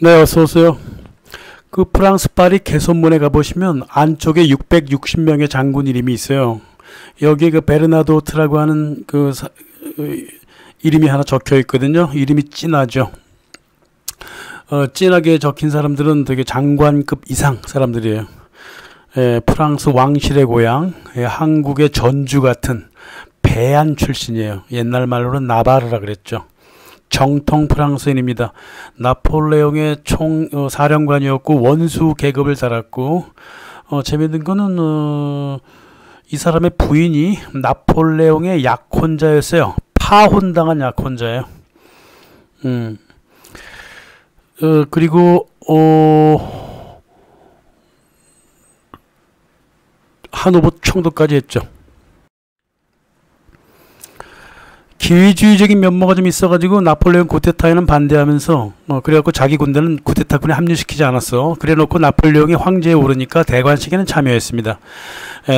네, 어서 오세요. 그 프랑스 파리 개선문에 가보시면 안쪽에 660명의 장군 이름이 있어요. 여기에 그 베르나도트라고 하는 이름이 하나 적혀 있거든요. 이름이 진하죠. 진하게 적힌 사람들은 되게 장관급 이상 사람들이에요. 프랑스 왕실의 고향, 한국의 전주 같은 배안 출신이에요. 옛날 말로는 나바르라 그랬죠. 정통 프랑스인입니다. 나폴레옹의 사령관이었고 원수 계급을 달았고, 재밌는 거는 이 사람의 부인이 나폴레옹의 약혼자였어요. 파혼당한 약혼자예요. 그리고 한 후보 총독까지 했죠. 기회주의적인 면모가 좀 있어가지고 나폴레옹 쿠데타에는 반대하면서 그래갖고 자기 군대는 쿠데타군에 합류시키지 않았어. 그래놓고 나폴레옹이 황제에 오르니까 대관식에는 참여했습니다.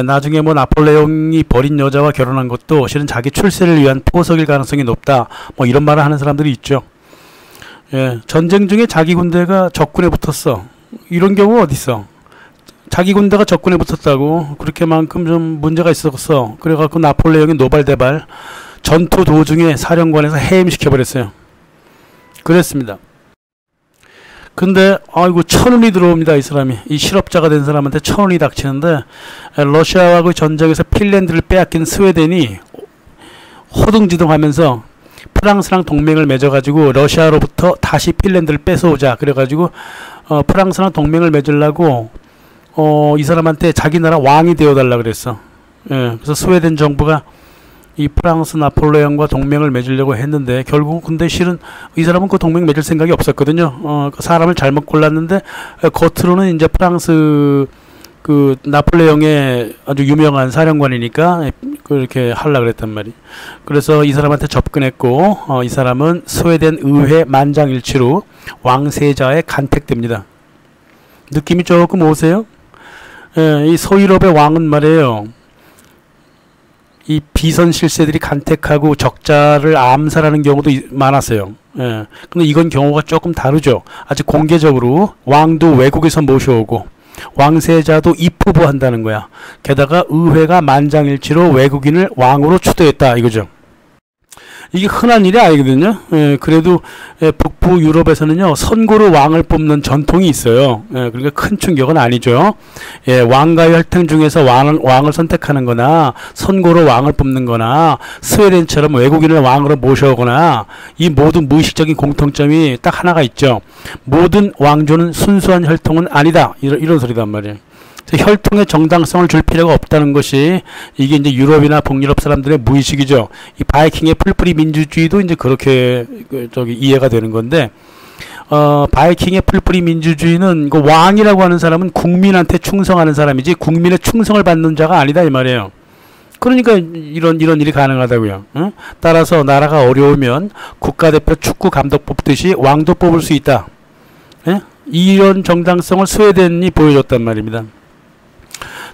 나중에 뭐 나폴레옹이 버린 여자와 결혼한 것도 실은 자기 출세를 위한 포석일 가능성이 높다. 뭐 이런 말을 하는 사람들이 있죠. 전쟁 중에 자기 군대가 적군에 붙었어. 이런 경우 어디 있어? 자기 군대가 적군에 붙었다고 그렇게만큼 좀 문제가 있었어. 그래갖고 나폴레옹이 노발대발 전투 도중에 사령관에서 해임시켜버렸어요. 그랬습니다. 근데 아이고 천운이 들어옵니다. 이 사람이. 이 실업자가 된 사람한테 천운이 닥치는데, 러시아하고 전쟁에서 핀란드를 빼앗긴 스웨덴이 호둥지둥하면서 프랑스랑 동맹을 맺어가지고 러시아로부터 다시 핀란드를 뺏어오자 그래가지고 프랑스랑 동맹을 맺으려고 이 사람한테 자기 나라 왕이 되어달라 그랬어. 그래서 스웨덴 정부가 이 프랑스 나폴레옹과 동맹을 맺으려고 했는데, 결국 근데 실은 이 사람은 그 동맹 맺을 생각이 없었거든요. 그 사람을 잘못 골랐는데, 겉으로는 이제 프랑스 그 나폴레옹의 아주 유명한 사령관이니까 그렇게 하려고 그랬단 말이. 그래서 이 사람한테 접근했고, 이 사람은 스웨덴 의회 만장일치로 왕세자에 간택됩니다. 느낌이 조금 오세요? 이 서유럽의 왕은 말이에요, 이 비선 실세들이 간택하고 적자를 암살하는 경우도 많았어요. 근데 이건 경우가 조금 다르죠. 아직 공개적으로 왕도 외국에서 모셔오고 왕세자도 입후보한다는 거야. 게다가 의회가 만장일치로 외국인을 왕으로 추대했다 이거죠. 이게 흔한 일이 아니거든요. 그래도 북부 유럽에서는요, 선고로 왕을 뽑는 전통이 있어요. 그러니까 큰 충격은 아니죠. 왕가의 혈통 중에서 왕을 선택하는 거나 선고로 왕을 뽑는 거나 스웨덴처럼 외국인을 왕으로 모셔오거나, 이 모든 무의식적인 공통점이 딱 하나가 있죠. 모든 왕조는 순수한 혈통은 아니다. 이런 소리단 말이에요. 혈통의 정당성을 줄 필요가 없다는 것이 이게 이제 유럽이나 북유럽 사람들의 무의식이죠. 이 바이킹의 풀뿌리 민주주의도 이제 그렇게 이해가 되는 건데, 바이킹의 풀뿌리 민주주의는 그 왕이라고 하는 사람은 국민한테 충성하는 사람이지 국민의 충성을 받는 자가 아니다 이 말이에요. 그러니까 이런 일이 가능하다고요. 따라서 나라가 어려우면 국가대표 축구 감독 뽑듯이 왕도 뽑을 수 있다. 이런 정당성을 스웨덴이 보여줬단 말입니다.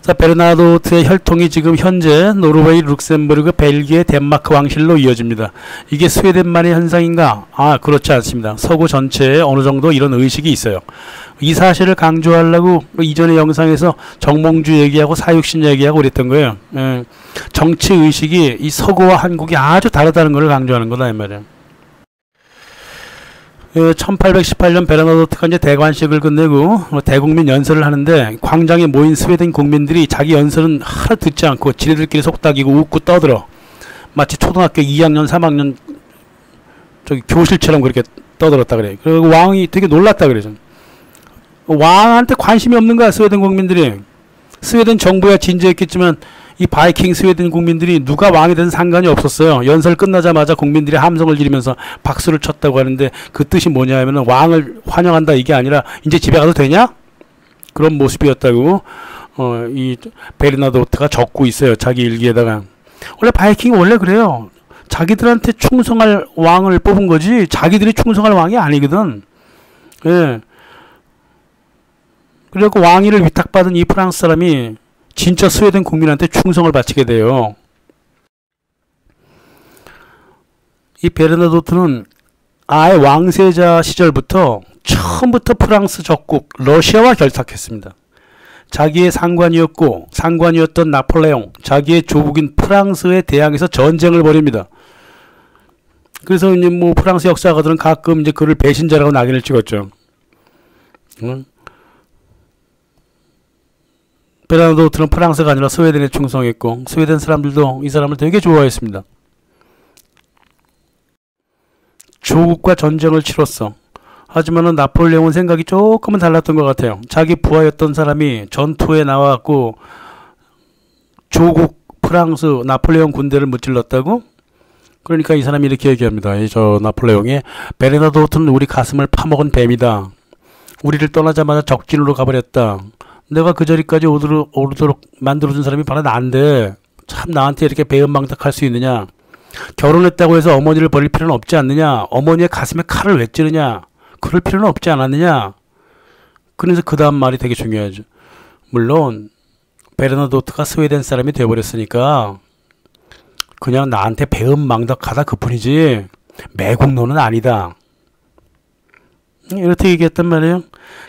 자, 베르나도트의 혈통이 지금 현재 노르웨이, 룩셈부르크, 벨기에, 덴마크 왕실로 이어집니다. 이게 스웨덴만의 현상인가? 그렇지 않습니다. 서구 전체에 어느 정도 이런 의식이 있어요. 이 사실을 강조하려고 이전의 영상에서 정몽주 얘기하고 사육신 얘기하고 그랬던 거예요. 정치 의식이 이 서구와 한국이 아주 다르다는 걸 강조하는 거다 이 말이에요. 1818년 베르나도트가 이제 대관식을 끝내고 대국민 연설을 하는데, 광장에 모인 스웨덴 국민들이 자기 연설은 하루 듣지 않고 지네들끼리 속닥이고 웃고 떠들어. 마치 초등학교 2학년 3학년 교실처럼 그렇게 떠들었다 그래. 그리고 왕이 되게 놀랐다 그래요. 왕한테 관심이 없는 거야 스웨덴 국민들이. 스웨덴 정부야 진지했겠지만 이 바이킹 스웨덴 국민들이 누가 왕이 된 상관이 없었어요. 연설 끝나자마자 국민들이 함성을 지르면서 박수를 쳤다고 하는데, 그 뜻이 뭐냐 하면 왕을 환영한다 이게 아니라 이제 집에 가도 되냐? 그런 모습이었다고 이 베르나도트가 적고 있어요. 자기 일기에다가. 원래 바이킹이 원래 그래요. 자기들한테 충성할 왕을 뽑은 거지 자기들이 충성할 왕이 아니거든. 그래서 왕위를 위탁받은 이 프랑스 사람이 진짜 스웨덴 국민한테 충성을 바치게 돼요. 이 베르나도트는 아예 왕세자 시절부터 처음부터 프랑스 적국 러시아와 결탁했습니다. 자기의 상관이었던 나폴레옹, 자기의 조국인 프랑스에 대항해서 전쟁을 벌입니다. 그래서 이제 뭐 프랑스 역사가들은 가끔 이제 그를 배신자라고 낙인을 찍었죠. 베르나르도트는 프랑스가 아니라 스웨덴에 충성했고 스웨덴 사람들도 이 사람을 되게 좋아했습니다. 조국과 전쟁을 치렀어. 하지만은 나폴레옹은 생각이 조금은 달랐던 것 같아요. 자기 부하였던 사람이 전투에 나와갖고 조국 프랑스 나폴레옹 군대를 무찔렀다고? 그러니까 이 사람이 이렇게 얘기합니다. 저 나폴레옹이 베르나르도트는 우리 가슴을 파먹은 뱀이다. 우리를 떠나자마자 적진으로 가버렸다. 내가 그 자리까지 오르도록 만들어준 사람이 바로 나인데 참 나한테 이렇게 배은망덕할 수 있느냐. 결혼했다고 해서 어머니를 버릴 필요는 없지 않느냐. 어머니의 가슴에 칼을 왜 찌르냐. 그럴 필요는 없지 않았느냐. 그래서 그 다음 말이 되게 중요하죠. 물론 베르나르도트가 스웨덴 사람이 되어버렸으니까 그냥 나한테 배은망덕하다 그뿐이지 매국노는 아니다. 이렇게 얘기했단 말이에요.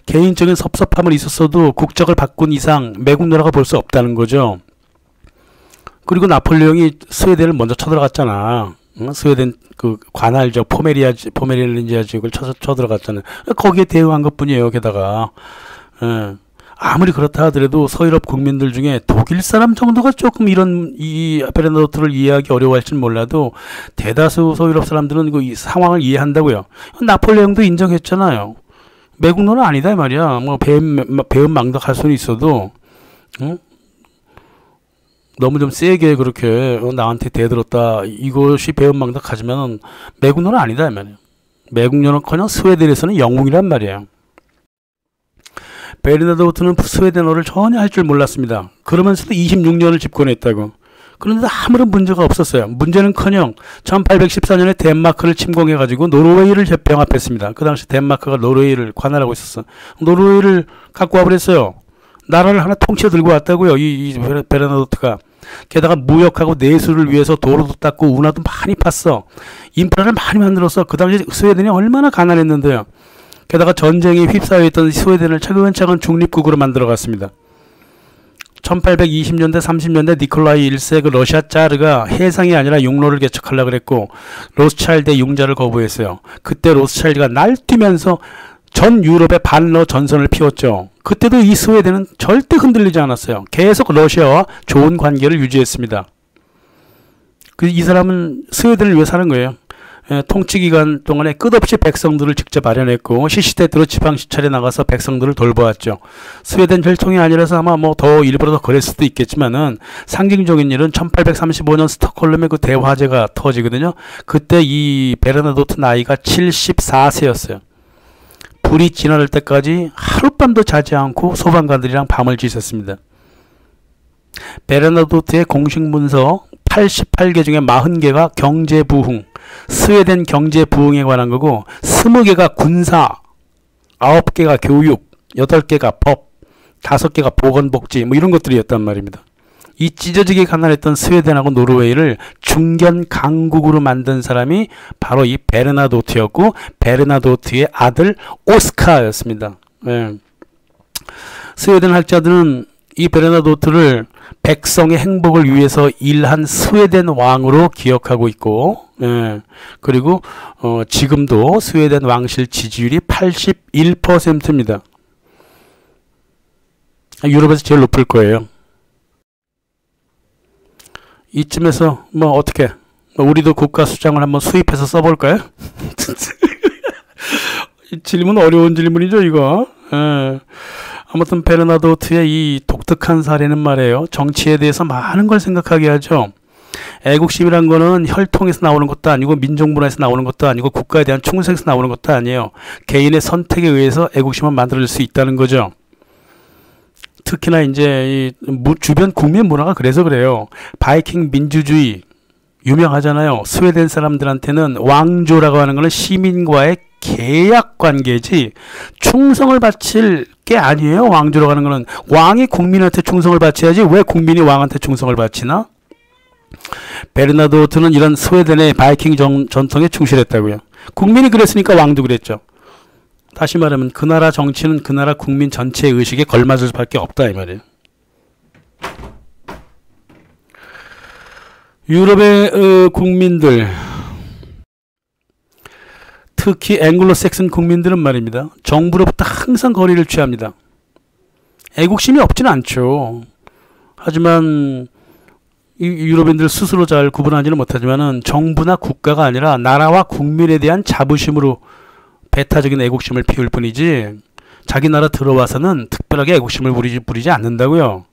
개인적인 섭섭함은 있었어도 국적을 바꾼 이상 매국노라고 볼 수 없다는 거죠. 그리고 나폴레옹이 스웨덴을 먼저 쳐들어갔잖아. 스웨덴 그 관할적 포메리안지아 지역을 쳐들어갔잖아요. 거기에 대응한 것뿐이에요. 게다가 아무리 그렇다 하더라도 서유럽 국민들 중에 독일 사람 정도가 조금 이런 이 베르나르도트를 이해하기 어려워할지는 몰라도 대다수 서유럽 사람들은 그 상황을 이해한다고요. 나폴레옹도 인정했잖아요. 매국노는 아니다 이 말이야. 뭐 배은망덕할 수는 있어도 너무 좀 세게 그렇게 나한테 대들었다. 이것이 배은망덕하지만 매국노는 아니다 이 말이야. 매국노는커녕 스웨덴에서는 영웅이란 말이에요. 베르나르도트는 스웨덴어를 전혀 할 줄 몰랐습니다. 그러면서도 26년을 집권했다고. 그런데 아무런 문제가 없었어요. 문제는커녕 1814년에 덴마크를 침공해가지고 노르웨이를 병합했습니다. 그 당시 덴마크가 노르웨이를 관할하고 있었어. 노르웨이를 갖고 와버렸어요. 나라를 하나 통째로 들고 왔다고요. 이 베르나르도트가. 게다가 무역하고 내수를 위해서 도로도 닦고 운하도 많이 팠어. 인프라를 많이 만들었어. 그 당시 스웨덴이 얼마나 가난했는데요. 게다가 전쟁에 휩싸여 있던 스웨덴을 차근차근 중립국으로 만들어갔습니다. 1820년대 30년대 니콜라이 1세 그 러시아 짜르가 해상이 아니라 육로를 개척하려고 그랬고 로스차일드의 융자를 거부했어요. 그때 로스차일드가 날뛰면서 전 유럽에 반러 전선을 피웠죠. 그때도 이 스웨덴은 절대 흔들리지 않았어요. 계속 러시아와 좋은 관계를 유지했습니다. 이 사람은 스웨덴을 위해 사는 거예요. 통치기간 동안에 끝없이 백성들을 직접 마련했고 시시때때로 지방시찰에 나가서 백성들을 돌보았죠. 스웨덴 혈통이 아니라서 아마 뭐 더 일부러 더 그랬을 수도 있겠지만은 상징적인 일은 1835년 스톡홀름의 그 대화재가 터지거든요. 그때 이 베르나르도트 나이가 74세였어요. 불이 지나갈 때까지 하룻밤도 자지 않고 소방관들이랑 밤을 지샜습니다. 베르나르도트의 공식 문서 88개 중에 40개가 경제부흥, 스웨덴 경제부흥에 관한 거고 20개가 군사, 9개가 교육, 8개가 법, 5개가 보건복지 뭐 이런 것들이었단 말입니다. 이 찢어지게 가난했던 스웨덴하고 노르웨이를 중견 강국으로 만든 사람이 바로 이 베르나르도트였고 베르나르도트의 아들 오스카였습니다. 스웨덴 학자들은 이 베르나르도트를 백성의 행복을 위해서 일한 스웨덴 왕으로 기억하고 있고 그리고 지금도 스웨덴 왕실 지지율이 81%입니다. 유럽에서 제일 높을 거예요. 이쯤에서 뭐 어떻게 우리도 국가 수장을 한번 수입해서 써볼까요? 질문 어려운 질문이죠 이거. 아무튼 베르나르도트의 이 독특한 사례는 말이에요. 정치에 대해서 많은 걸 생각하게 하죠. 애국심이란 거는 혈통에서 나오는 것도 아니고 민족문화에서 나오는 것도 아니고 국가에 대한 충성에서 나오는 것도 아니에요. 개인의 선택에 의해서 애국심을 만들어질 수 있다는 거죠. 특히나 이제 이 주변 국민 문화가 그래서 그래요. 바이킹 민주주의 유명하잖아요. 스웨덴 사람들한테는 왕조라고 하는 것은 시민과의 계약 관계지 충성을 바칠 게 아니에요. 왕조라고 하는 것은 왕이 국민한테 충성을 바쳐야지 왜 국민이 왕한테 충성을 바치나? 베르나르도트는 이런 스웨덴의 바이킹 전통에 충실했다고요. 국민이 그랬으니까 왕도 그랬죠. 다시 말하면 그 나라 정치는 그 나라 국민 전체의 의식에 걸맞을 수밖에 없다 이 말이에요. 유럽의 국민들, 특히 앵글로색슨 국민들은 말입니다. 정부로부터 항상 거리를 취합니다. 애국심이 없지는 않죠. 하지만 유럽인들 스스로 잘 구분하지는 못하지만은 정부나 국가가 아니라 나라와 국민에 대한 자부심으로 배타적인 애국심을 피울 뿐이지 자기 나라 들어와서는 특별하게 애국심을 부리지 않는다고요.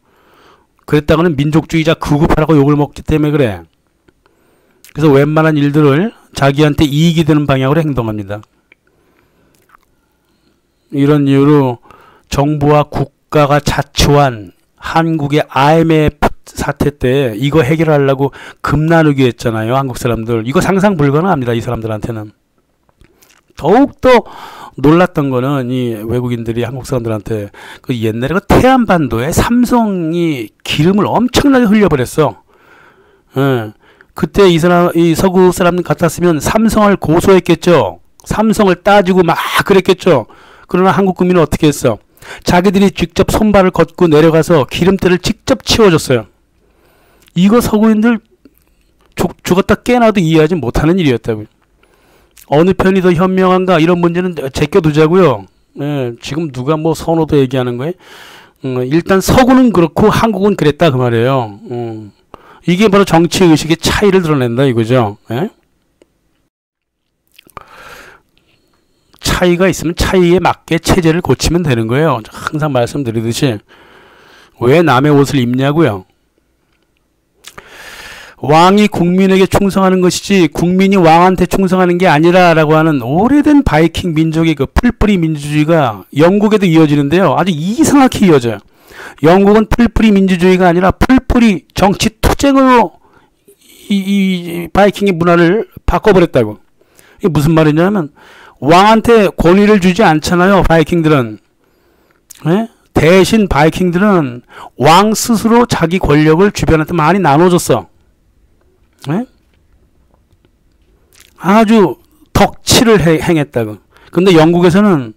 그랬다가는 민족주의자 극우파라고 욕을 먹기 때문에 그래. 그래서 웬만한 일들을 자기한테 이익이 되는 방향으로 행동합니다. 이런 이유로 정부와 국가가 자초한 한국의 IMF 사태 때 이거 해결하려고 금 나누기 했잖아요. 한국 사람들. 이거 상상 불가능합니다. 이 사람들한테는. 더욱더 놀랐던 거는 이 외국인들이 한국 사람들한테 그 옛날에 그 태안반도에 삼성이 기름을 엄청나게 흘려버렸어. 예. 그때 이 서구 사람 같았으면 삼성을 고소했겠죠. 삼성을 따지고 막 그랬겠죠. 그러나 한국 국민은 어떻게 했어? 자기들이 직접 손발을 걷고 내려가서 기름때를 직접 치워줬어요. 이거 서구인들 죽었다 깨어나도 이해하지 못하는 일이었다고요. 어느 편이 더 현명한가 이런 문제는 제껴두자고요. 예, 지금 누가 뭐 선호도 얘기하는 거예요? 일단 서구는 그렇고 한국은 그랬다 그 말이에요. 이게 바로 정치의식의 차이를 드러낸다 이거죠. 예? 차이가 있으면 차이에 맞게 체제를 고치면 되는 거예요. 항상 말씀드리듯이. 왜 남의 옷을 입냐고요. 왕이 국민에게 충성하는 것이지 국민이 왕한테 충성하는 게 아니라 라고 하는 오래된 바이킹 민족의 그 풀뿌리 민주주의가 영국에도 이어지는데요. 아주 이상하게 이어져요. 영국은 풀뿌리 민주주의가 아니라 풀뿌리 정치 투쟁으로 이 바이킹의 문화를 바꿔버렸다고. 이게 무슨 말이냐면 왕한테 권위를 주지 않잖아요. 바이킹들은. 네? 대신 바이킹들은 왕 스스로 자기 권력을 주변한테 많이 나눠줬어. 네? 아주 덕치를 행했다고. 근데 영국에서는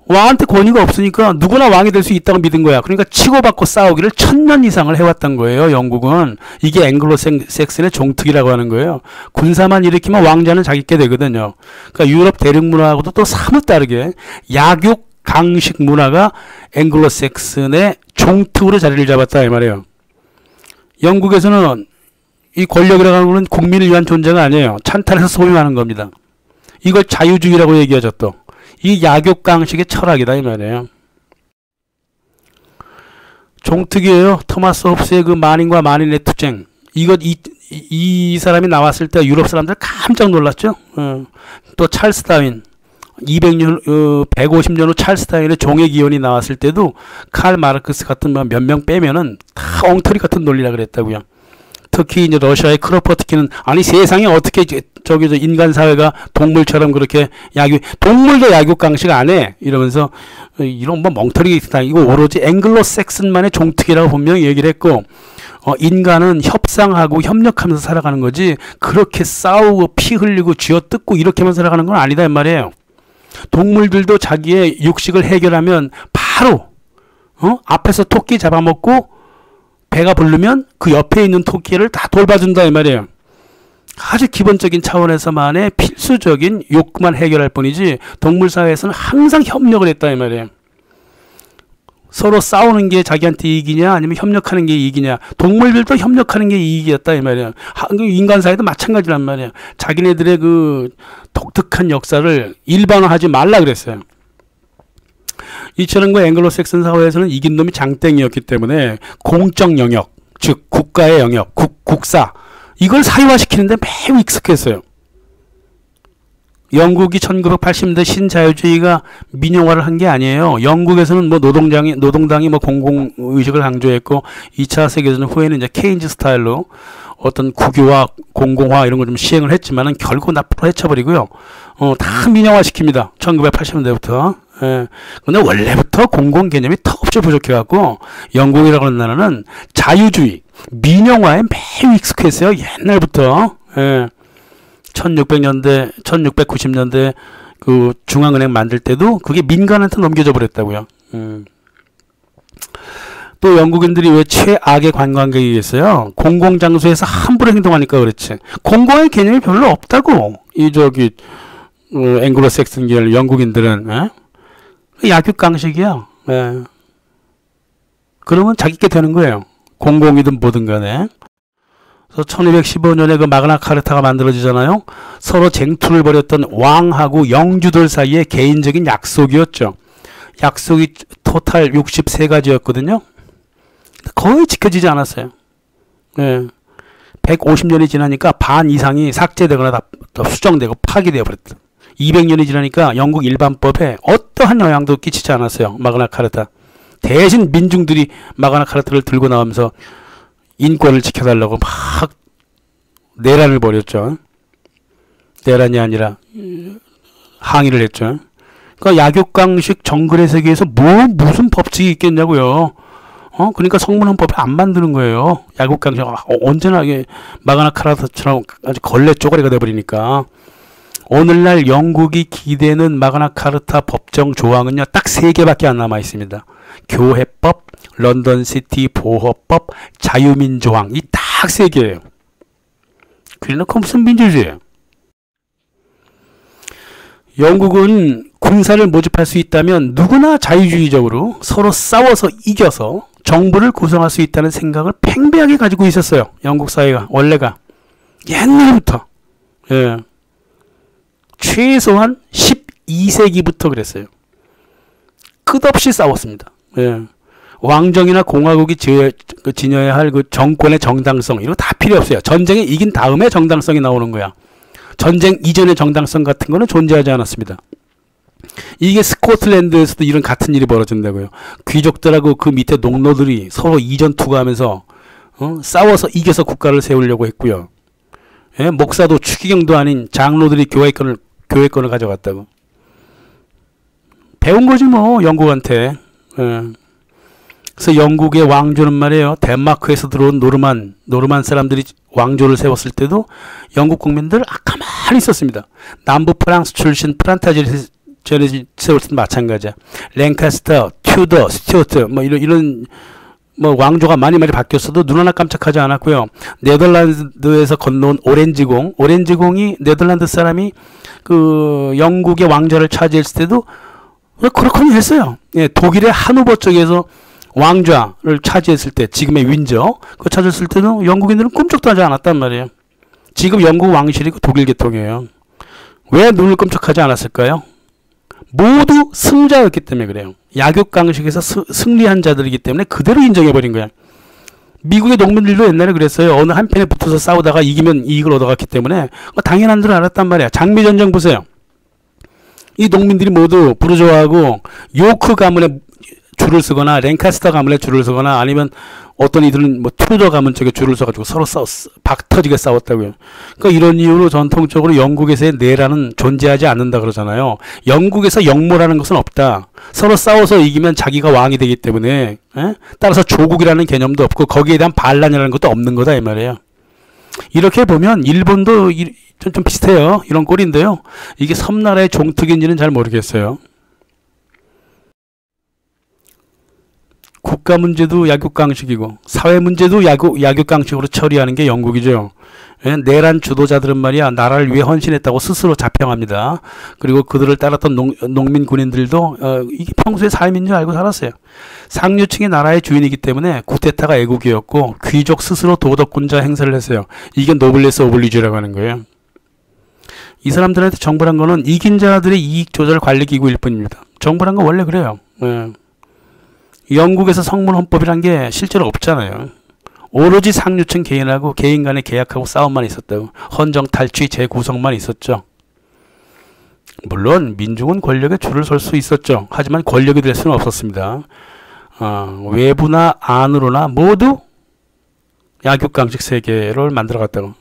왕한테 권위가 없으니까 누구나 왕이 될 수 있다고 믿은 거야. 그러니까 치고받고 싸우기를 1000년 이상을 해왔던 거예요. 영국은. 이게 앵글로색슨의 종특이라고 하는 거예요. 군사만 일으키면 왕자는 자기께 되거든요. 그러니까 유럽 대륙 문화하고도 또 사뭇 다르게 약육 강식 문화가 앵글로색슨의 종특으로 자리를 잡았다 이 말이에요. 영국에서는 이 권력이라고 하는 것은 국민을 위한 존재가 아니에요. 찬탈해서 소유하는 겁니다. 이걸 자유주의라고 얘기하죠 또. 이 약육강식의 철학이다 이 말이에요. 종특이에요. 토마스 홉스의 그 만인과 만인의 투쟁. 이 사람이 나왔을 때 유럽 사람들 깜짝 놀랐죠. 또 찰스 다윈. 150년 후 찰스 다윈의 종의 기원이 나왔을 때도 칼 마르크스 같은 몇 명 빼면은 다 엉터리 같은 논리라 그랬다고요. 특히 이제 러시아의 크로포트키는 아니 세상에 어떻게 저기 인간 사회가 동물처럼 그렇게 동물도 약육강식 안 해 이러면서 이런 뭐 멍터리 있다. 이거 오로지 앵글로색슨만의 종특이라고 분명히 얘기를 했고 인간은 협상하고 협력하면서 살아가는 거지 그렇게 싸우고 피 흘리고 쥐어뜯고 이렇게만 살아가는 건 아니다 이 말이에요. 동물들도 자기의 육식을 해결하면 바로 앞에서 토끼 잡아먹고 배가 부르면 그 옆에 있는 토끼를 다 돌봐준다 이 말이에요. 아주 기본적인 차원에서만의 필수적인 욕구만 해결할 뿐이지 동물 사회에서는 항상 협력을 했다 이 말이에요. 서로 싸우는 게 자기한테 이익이냐 아니면 협력하는 게 이익이냐. 동물들도 협력하는 게 이익이었다 이 말이에요. 인간 사회도 마찬가지란 말이에요. 자기네들의 그 독특한 역사를 일반화하지 말라 그랬어요. 이처럼 그 앵글로색슨 사회에서는 이긴 놈이 장땡이었기 때문에 공적 영역, 즉 국가의 영역, 국사 이걸 사회화시키는데 매우 익숙했어요. 영국이 1980년대 신자유주의가 민영화를 한 게 아니에요. 영국에서는 뭐 노동당이 뭐 공공의식을 강조했고 2차 세계대전 후에는 이제 케인즈 스타일로 어떤 국유화, 공공화 이런 걸 좀 시행을 했지만은 결국 나쁘로 해쳐버리고요. 다 민영화시킵니다. 1980년대부터. 예. 근데 원래부터 공공 개념이 턱없이 부족해갖고 영국이라고 하는 나라는 자유주의, 민영화에 매우 익숙했어요. 옛날부터. 예. 1600년대, 1690년대 그 중앙은행 만들 때도 그게 민간한테 넘겨져 버렸다고요. 또 영국인들이 왜 최악의 관광객이겠어요? 공공장소에서 함부로 행동하니까 그렇지. 공공의 개념이 별로 없다고. 이 저기 앵글로색슨 계열 영국인들은 약육강식이야. 예. 그러면 자기께 되는 거예요. 공공이든 뭐든 간에. 그래서 1215년에 그 마그나 카르타가 만들어지잖아요. 서로 쟁투를 벌였던 왕하고 영주들 사이의 개인적인 약속이었죠. 약속이 토탈 63가지였거든요. 거의 지켜지지 않았어요. 예. 150년이 지나니까 반 이상이 삭제되거나 다 수정되고 파기되어 버렸다. 200년이 지나니까 영국 일반법에 어떠한 영향도 끼치지 않았어요. 마그나 카르타. 대신 민중들이 마그나 카르타를 들고 나오면서 인권을 지켜달라고 막 내란을 벌였죠. 내란이 아니라 항의를 했죠. 그러니까 약육강식 정글의 세계에서 무슨 법칙이 있겠냐고요. 그러니까 성문헌법에 안 만드는 거예요. 약육강식 언제나 이게 마그나 카르타처럼 아주 걸레 쪼가리가 돼버리니까. 오늘날 영국이 기대는 마그나 카르타 법정 조항은요, 딱 3개밖에 안 남아 있습니다. 교회법, 런던시티 보호법, 자유민주항. 이 딱 3개예요. 그래놓고 무슨 민주주의예요. 영국은 군사를 모집할 수 있다면 누구나 자유주의적으로 서로 싸워서 이겨서 정부를 구성할 수 있다는 생각을 팽배하게 가지고 있었어요. 영국 사회가 원래가 옛날부터. 예. 최소한 12세기부터 그랬어요. 끝없이 싸웠습니다. 예. 왕정이나 공화국이 지녀야 할 그 정권의 정당성 이런 거 다 필요 없어요. 전쟁에 이긴 다음에 정당성이 나오는 거야. 전쟁 이전의 정당성 같은 거는 존재하지 않았습니다. 이게 스코틀랜드에서도 이런 같은 일이 벌어진다고요. 귀족들하고 그 밑에 농노들이 서로 이전 투구하면서 싸워서 이겨서 국가를 세우려고 했고요. 예? 목사도 추기경도 아닌 장로들이 교회권을 가져갔다고. 배운 거지 뭐 영국한테. 예. 그래서 영국의 왕조는 말이에요. 덴마크에서 들어온 노르만 사람들이 왕조를 세웠을 때도 영국 국민들 가만히 있었습니다. 남부 프랑스 출신 프란타지를 세울 때도 마찬가지야. 랭카스터, 튜더, 스튜어트 뭐 이런 뭐 왕조가 많이 바뀌었어도 눈 하나 깜짝하지 않았고요. 네덜란드에서 건너온 오렌지공이 네덜란드 사람이 그 영국의 왕좌를 차지했을 때도 그렇거니 했어요. 예, 독일의 하노버 쪽에서 왕좌를 차지했을 때, 지금의 윈저, 그거 차지했을 때는 영국인들은 꿈쩍도 하지 않았단 말이에요. 지금 영국 왕실이고 독일 계통이에요. 왜 눈을 끔찍하지 않았을까요? 모두 승자였기 때문에 그래요. 약육강식에서 승리한 자들이기 때문에 그대로 인정해버린 거야. 미국의 농민들도 옛날에 그랬어요. 어느 한편에 붙어서 싸우다가 이기면 이익을 얻어갔기 때문에 당연한 줄 알았단 말이야. 장미전쟁 보세요. 이 농민들이 모두 부르주아하고 요크 가문에 줄을 쓰거나 랭카스터 가문에 줄을 서거나 아니면 어떤 이들은 뭐 투더 가문 쪽에 줄을 서가지고 서로 박터지게 싸웠다고요. 그러니까 이런 이유로 전통적으로 영국에서의 내란은 존재하지 않는다 그러잖아요. 영국에서 영모라는 것은 없다. 서로 싸워서 이기면 자기가 왕이 되기 때문에 따라서 조국이라는 개념도 없고 거기에 대한 반란이라는 것도 없는 거다 이 말이에요. 이렇게 보면 일본도 좀 비슷해요. 이런 꼴인데요. 이게 섬나라의 종특인지는 잘 모르겠어요. 국가 문제도 약육강식이고 사회 문제도 약육강식으로 처리하는 게 영국이죠. 내란 주도자들은 말이야 나라를 위해 헌신했다고 스스로 자평합니다. 그리고 그들을 따랐던 농민 군인들도 이게 평소에 삶인 줄 알고 살았어요. 상류층이 나라의 주인이기 때문에 쿠데타가 애국이었고 귀족 스스로 도덕군자 행사를 했어요. 이게 노블레스 오블리주라고 하는 거예요. 이 사람들한테 정부란 거는 이긴 자들의 이익 조절 관리 기구일 뿐입니다. 정부란 건 원래 그래요. 영국에서 성문헌법이란 게 실제로 없잖아요. 오로지 상류층 개인하고 개인 간의 계약하고 싸움만 있었다고. 헌정 탈취 재구성만 있었죠. 물론 민중은 권력에 줄을 설 수 있었죠. 하지만 권력이 될 수는 없었습니다. 외부나 안으로나 모두 약육강식 세계를 만들어갔다고.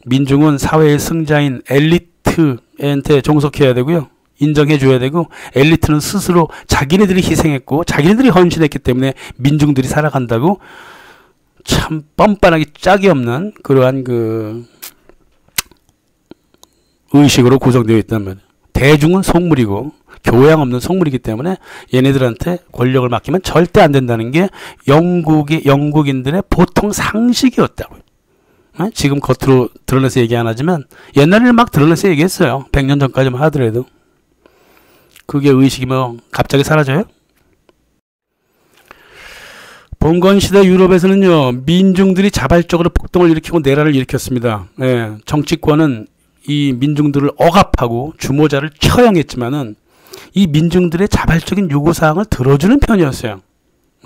민중은 사회의 승자인 엘리트한테 종속해야 되고요. 인정해줘야 되고 엘리트는 스스로 자기네들이 희생했고 자기네들이 헌신했기 때문에 민중들이 살아간다고. 참 뻔뻔하기 짝이 없는 그러한 그 의식으로 구성되어 있단 말이에요. 대중은 속물이고 교양 없는 속물이기 때문에 얘네들한테 권력을 맡기면 절대 안 된다는 게 영국인들의 보통 상식이었다고요. 지금 겉으로 드러내서 얘기 안 하지만 옛날에는 막 드러내서 얘기했어요. 100년 전까지만 하더라도. 그게 의식이 뭐 갑자기 사라져요? 봉건시대 유럽에서는요, 민중들이 자발적으로 폭동을 일으키고 내란을 일으켰습니다. 예, 정치권은 이 민중들을 억압하고 주모자를 처형했지만은 이 민중들의 자발적인 요구사항을 들어주는 편이었어요.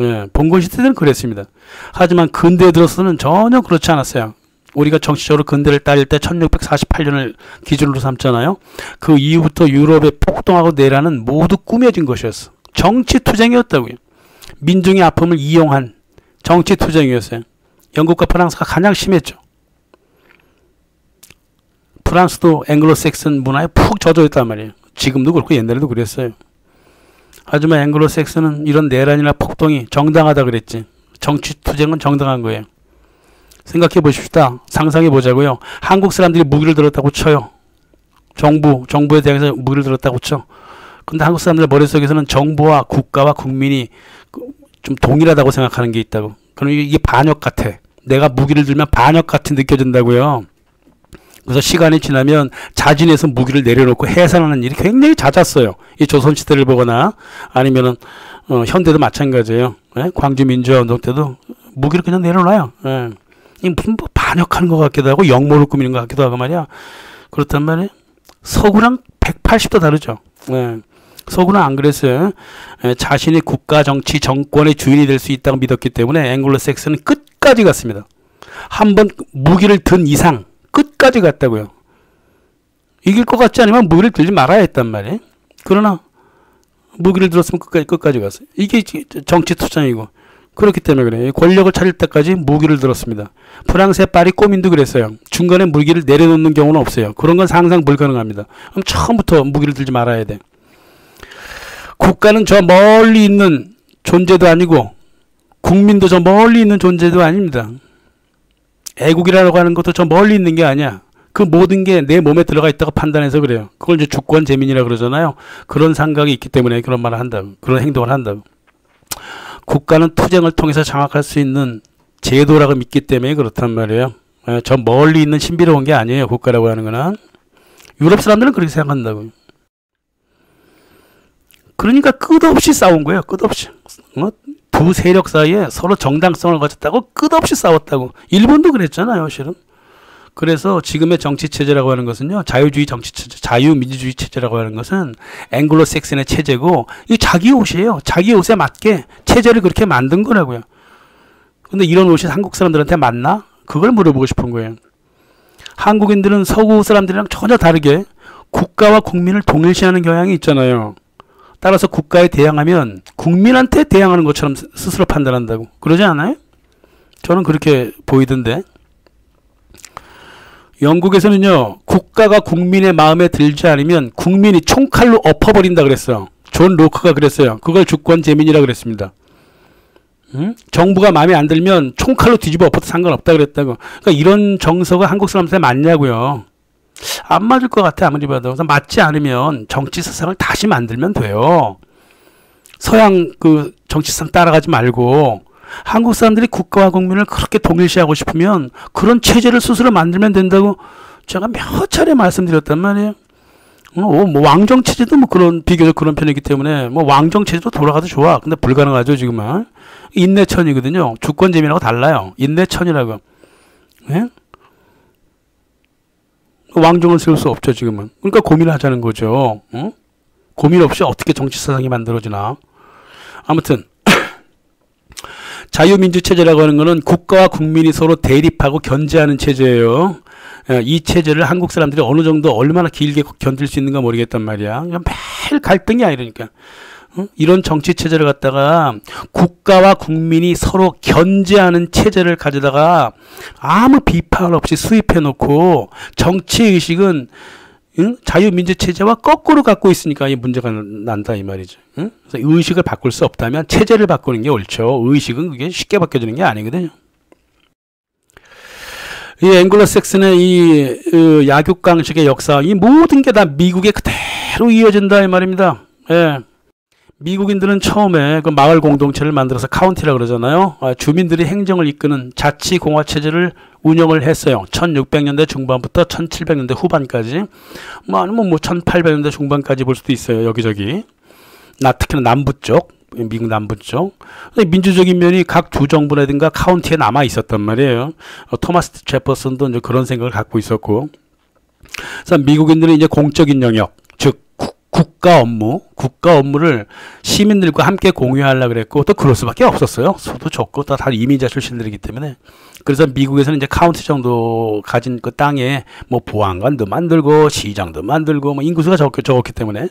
예, 봉건시대 때는 그랬습니다. 하지만 근대에 들어서는 전혀 그렇지 않았어요. 우리가 정치적으로 근대를 따질 때 1648년을 기준으로 삼잖아요. 그 이후부터 유럽의 폭동하고 내란은 모두 꾸며진 것이었어. 정치투쟁이었다고요. 민중의 아픔을 이용한 정치투쟁이었어요. 영국과 프랑스가 가장 심했죠. 프랑스도 앵글로색슨 문화에 푹 젖어 있단 말이에요. 지금도 그렇고 옛날에도 그랬어요. 하지만 앵글로색슨은 이런 내란이나 폭동이 정당하다 그랬지. 정치투쟁은 정당한 거예요. 생각해 보십시다. 상상해 보자고요. 한국 사람들이 무기를 들었다고 쳐요. 정부에 대해서 무기를 들었다고 쳐. 근데 한국 사람들 머릿속에서는 정부와 국가와 국민이 좀 동일하다고 생각하는 게 있다고. 그럼 이게 반역 같아. 내가 무기를 들면 반역 같이 느껴진다고요. 그래서 시간이 지나면 자진해서 무기를 내려놓고 해산하는 일이 굉장히 잦았어요. 이 조선시대를 보거나 아니면은 현대도 마찬가지예요. 예? 광주 민주화운동 때도 무기를 그냥 내려놔요. 예. 무슨 뭐 반역하는 것 같기도 하고 역모를 꾸미는 것 같기도 하고 말이야. 그렇단 말이에요. 서구랑 180도 다르죠. 예. 서구는 안 그랬어요. 예, 자신이 국가 정치 정권의 주인이 될 수 있다고 믿었기 때문에 앵글로색슨은 끝까지 갔습니다. 한번 무기를 든 이상 끝까지 갔다고요. 이길 것 같지 않으면 무기를 들지 말아야 했단 말이에요. 그러나 무기를 들었으면 끝까지 갔어요. 이게 정치 투쟁이고. 그렇기 때문에 그래요. 권력을 차릴 때까지 무기를 들었습니다. 프랑스의 파리 꼬민도 그랬어요. 중간에 무기를 내려놓는 경우는 없어요. 그런 건 상상 불가능합니다. 그럼 처음부터 무기를 들지 말아야 돼. 국가는 저 멀리 있는 존재도 아니고 국민도 저 멀리 있는 존재도 아닙니다. 애국이라고 하는 것도 저 멀리 있는 게 아니야. 그 모든 게 내 몸에 들어가 있다고 판단해서 그래요. 그걸 이제 주권 재민이라고 그러잖아요. 그런 생각이 있기 때문에 그런 말을 한다고. 그런 행동을 한다고. 국가는 투쟁을 통해서 장악할 수 있는 제도라고 믿기 때문에 그렇단 말이에요. 저 멀리 있는 신비로운 게 아니에요. 국가라고 하는 거는. 유럽 사람들은 그렇게 생각한다고요. 그러니까 끝없이 싸운 거예요. 끝없이. 두 세력 사이에 서로 정당성을 가졌다고 끝없이 싸웠다고. 일본도 그랬잖아요. 실은. 그래서 지금의 정치체제라고 하는 것은요. 자유주의 정치체제, 자유민주주의 체제라고 하는 것은 앵글로색슨의 체제고 이 자기 옷이에요. 자기 옷에 맞게 체제를 그렇게 만든 거라고요. 근데 이런 옷이 한국 사람들한테 맞나? 그걸 물어보고 싶은 거예요. 한국인들은 서구 사람들이랑 전혀 다르게 국가와 국민을 동일시하는 경향이 있잖아요. 따라서 국가에 대항하면 국민한테 대항하는 것처럼 스스로 판단한다고. 그러지 않아요? 저는 그렇게 보이던데. 영국에서는요. 국가가 국민의 마음에 들지 않으면 국민이 총칼로 엎어버린다 그랬어요. 존 로크가 그랬어요. 그걸 주권 재민이라고 그랬습니다. 정부가 마음에 안 들면 총칼로 뒤집어 엎어도 상관없다 그랬다고. 그러니까 이런 정서가 한국 사람들한테 맞냐고요. 안 맞을 것 같아 아무리 봐도. 그래서 맞지 않으면 정치 세상을 다시 만들면 돼요. 서양 그 정치 세상 따라가지 말고 한국 사람들이 국가와 국민을 그렇게 동일시하고 싶으면 그런 체제를 스스로 만들면 된다고 제가 몇 차례 말씀드렸단 말이에요. 뭐 왕정 체제도 뭐 그런 비교적 그런 편이기 때문에 뭐 왕정 체제도 돌아가도 좋아. 근데 불가능하죠 지금은. 인내천이거든요. 주권재민하고 달라요. 인내천이라고. 예? 왕정을 세울 수 없죠 지금은. 그러니까 고민을 하자는 거죠. 어? 고민 없이 어떻게 정치 세상이 만들어지나. 아무튼 자유민주체제라고 하는 것은 국가와 국민이 서로 대립하고 견제하는 체제예요. 이 체제를 한국 사람들이 어느 정도 얼마나 길게 견딜 수 있는가 모르겠단 말이야. 매일 갈등이야 이러니까. 이런 정치 체제를 갖다가 국가와 국민이 서로 견제하는 체제를 가져다가 아무 비판 없이 수입해 놓고 정치 의식은 자유민주 체제와 거꾸로 갖고 있으니까 이 문제가 난다 이 말이죠. 그래서 의식을 바꿀 수 없다면 체제를 바꾸는 게 옳죠. 의식은 그게 쉽게 바뀌어지는 게 아니거든요. 이 앵글로색슨의 약육강식의 역사, 이 모든 게 다 미국에 그대로 이어진다 이 말입니다. 예. 미국인들은 처음에 그 마을 공동체를 만들어서 카운티라 그러잖아요. 주민들이 행정을 이끄는 자치공화 체제를 운영을 했어요. 1600년대 중반부터 1700년대 후반까지, 아니면 1800년대 중반까지 볼 수도 있어요. 여기저기. 특히나 남부 쪽, 미국 남부 쪽. 민주적인 면이 각 주정부라든가 카운티에 남아 있었단 말이에요. 토마스 제퍼슨도 이제 그런 생각을 갖고 있었고. 그래서 미국인들은 이제 공적인 영역, 즉 국가 업무를 시민들과 함께 공유하려고 그랬고, 또 그럴 수밖에 없었어요. 수도 적고 다 이민자 출신들이기 때문에. 그래서 미국에서는 이제 카운티 정도 가진 그 땅에 보안관도 만들고 시장도 만들고 인구수가 적었기 때문에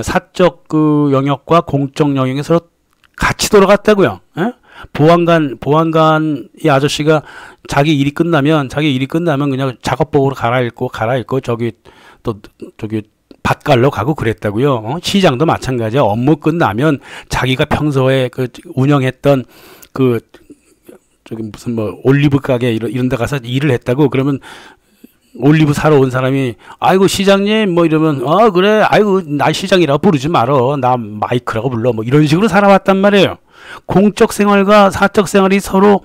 사적 그 영역과 공적 영역이 서로 같이 돌아갔다고요. 예? 보안관 이 아저씨가 자기 일이 끝나면 그냥 작업복으로 갈아입고 저기 밭 갈러 가고 그랬다고요. 시장도 마찬가지야. 업무 끝나면 자기가 평소에 그 운영했던 저기 무슨 올리브 가게 이런 데 가서 일을 했다고. 그러면 올리브 사러 온 사람이 아이고 시장님 이러면 그래 아이고 나 시장이라고 부르지 말어 나 마이크라고 불러 이런 식으로 살아왔단 말이에요. 공적 생활과 사적 생활이 서로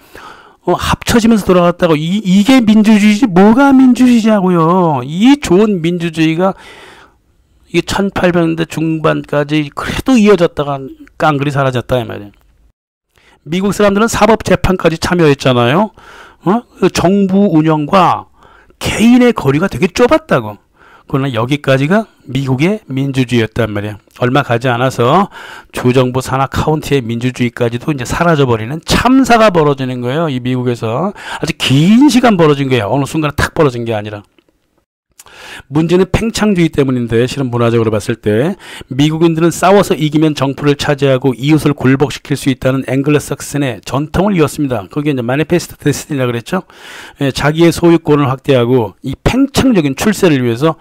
합쳐지면서 돌아갔다고. 이게 민주주의지 뭐가 민주주의냐고요. 이 좋은 민주주의가 이게 1800년대 중반까지 그래도 이어졌다가 깡그리 사라졌다 이 말이에요. 미국 사람들은 사법재판까지 참여했잖아요. 정부 운영과 개인의 거리가 되게 좁았다고. 그러나 여기까지가 미국의 민주주의였단 말이에요. 얼마 가지 않아서 주정부 산하 카운티의 민주주의까지도 이제 사라져버리는 참사가 벌어지는 거예요. 이 미국에서 아주 긴 시간 벌어진 거예요. 어느 순간에 탁 벌어진 게 아니라. 문제는 팽창주의 때문인데, 실은 문화적으로 봤을 때 미국인들은 싸워서 이기면 정부를 차지하고 이웃을 굴복시킬 수 있다는 앵글로삭슨의 전통을 이었습니다. 그게 이제 마니페스토 데스티니라고 그랬죠. 자기의 소유권을 확대하고 이 팽창적인 출세를 위해서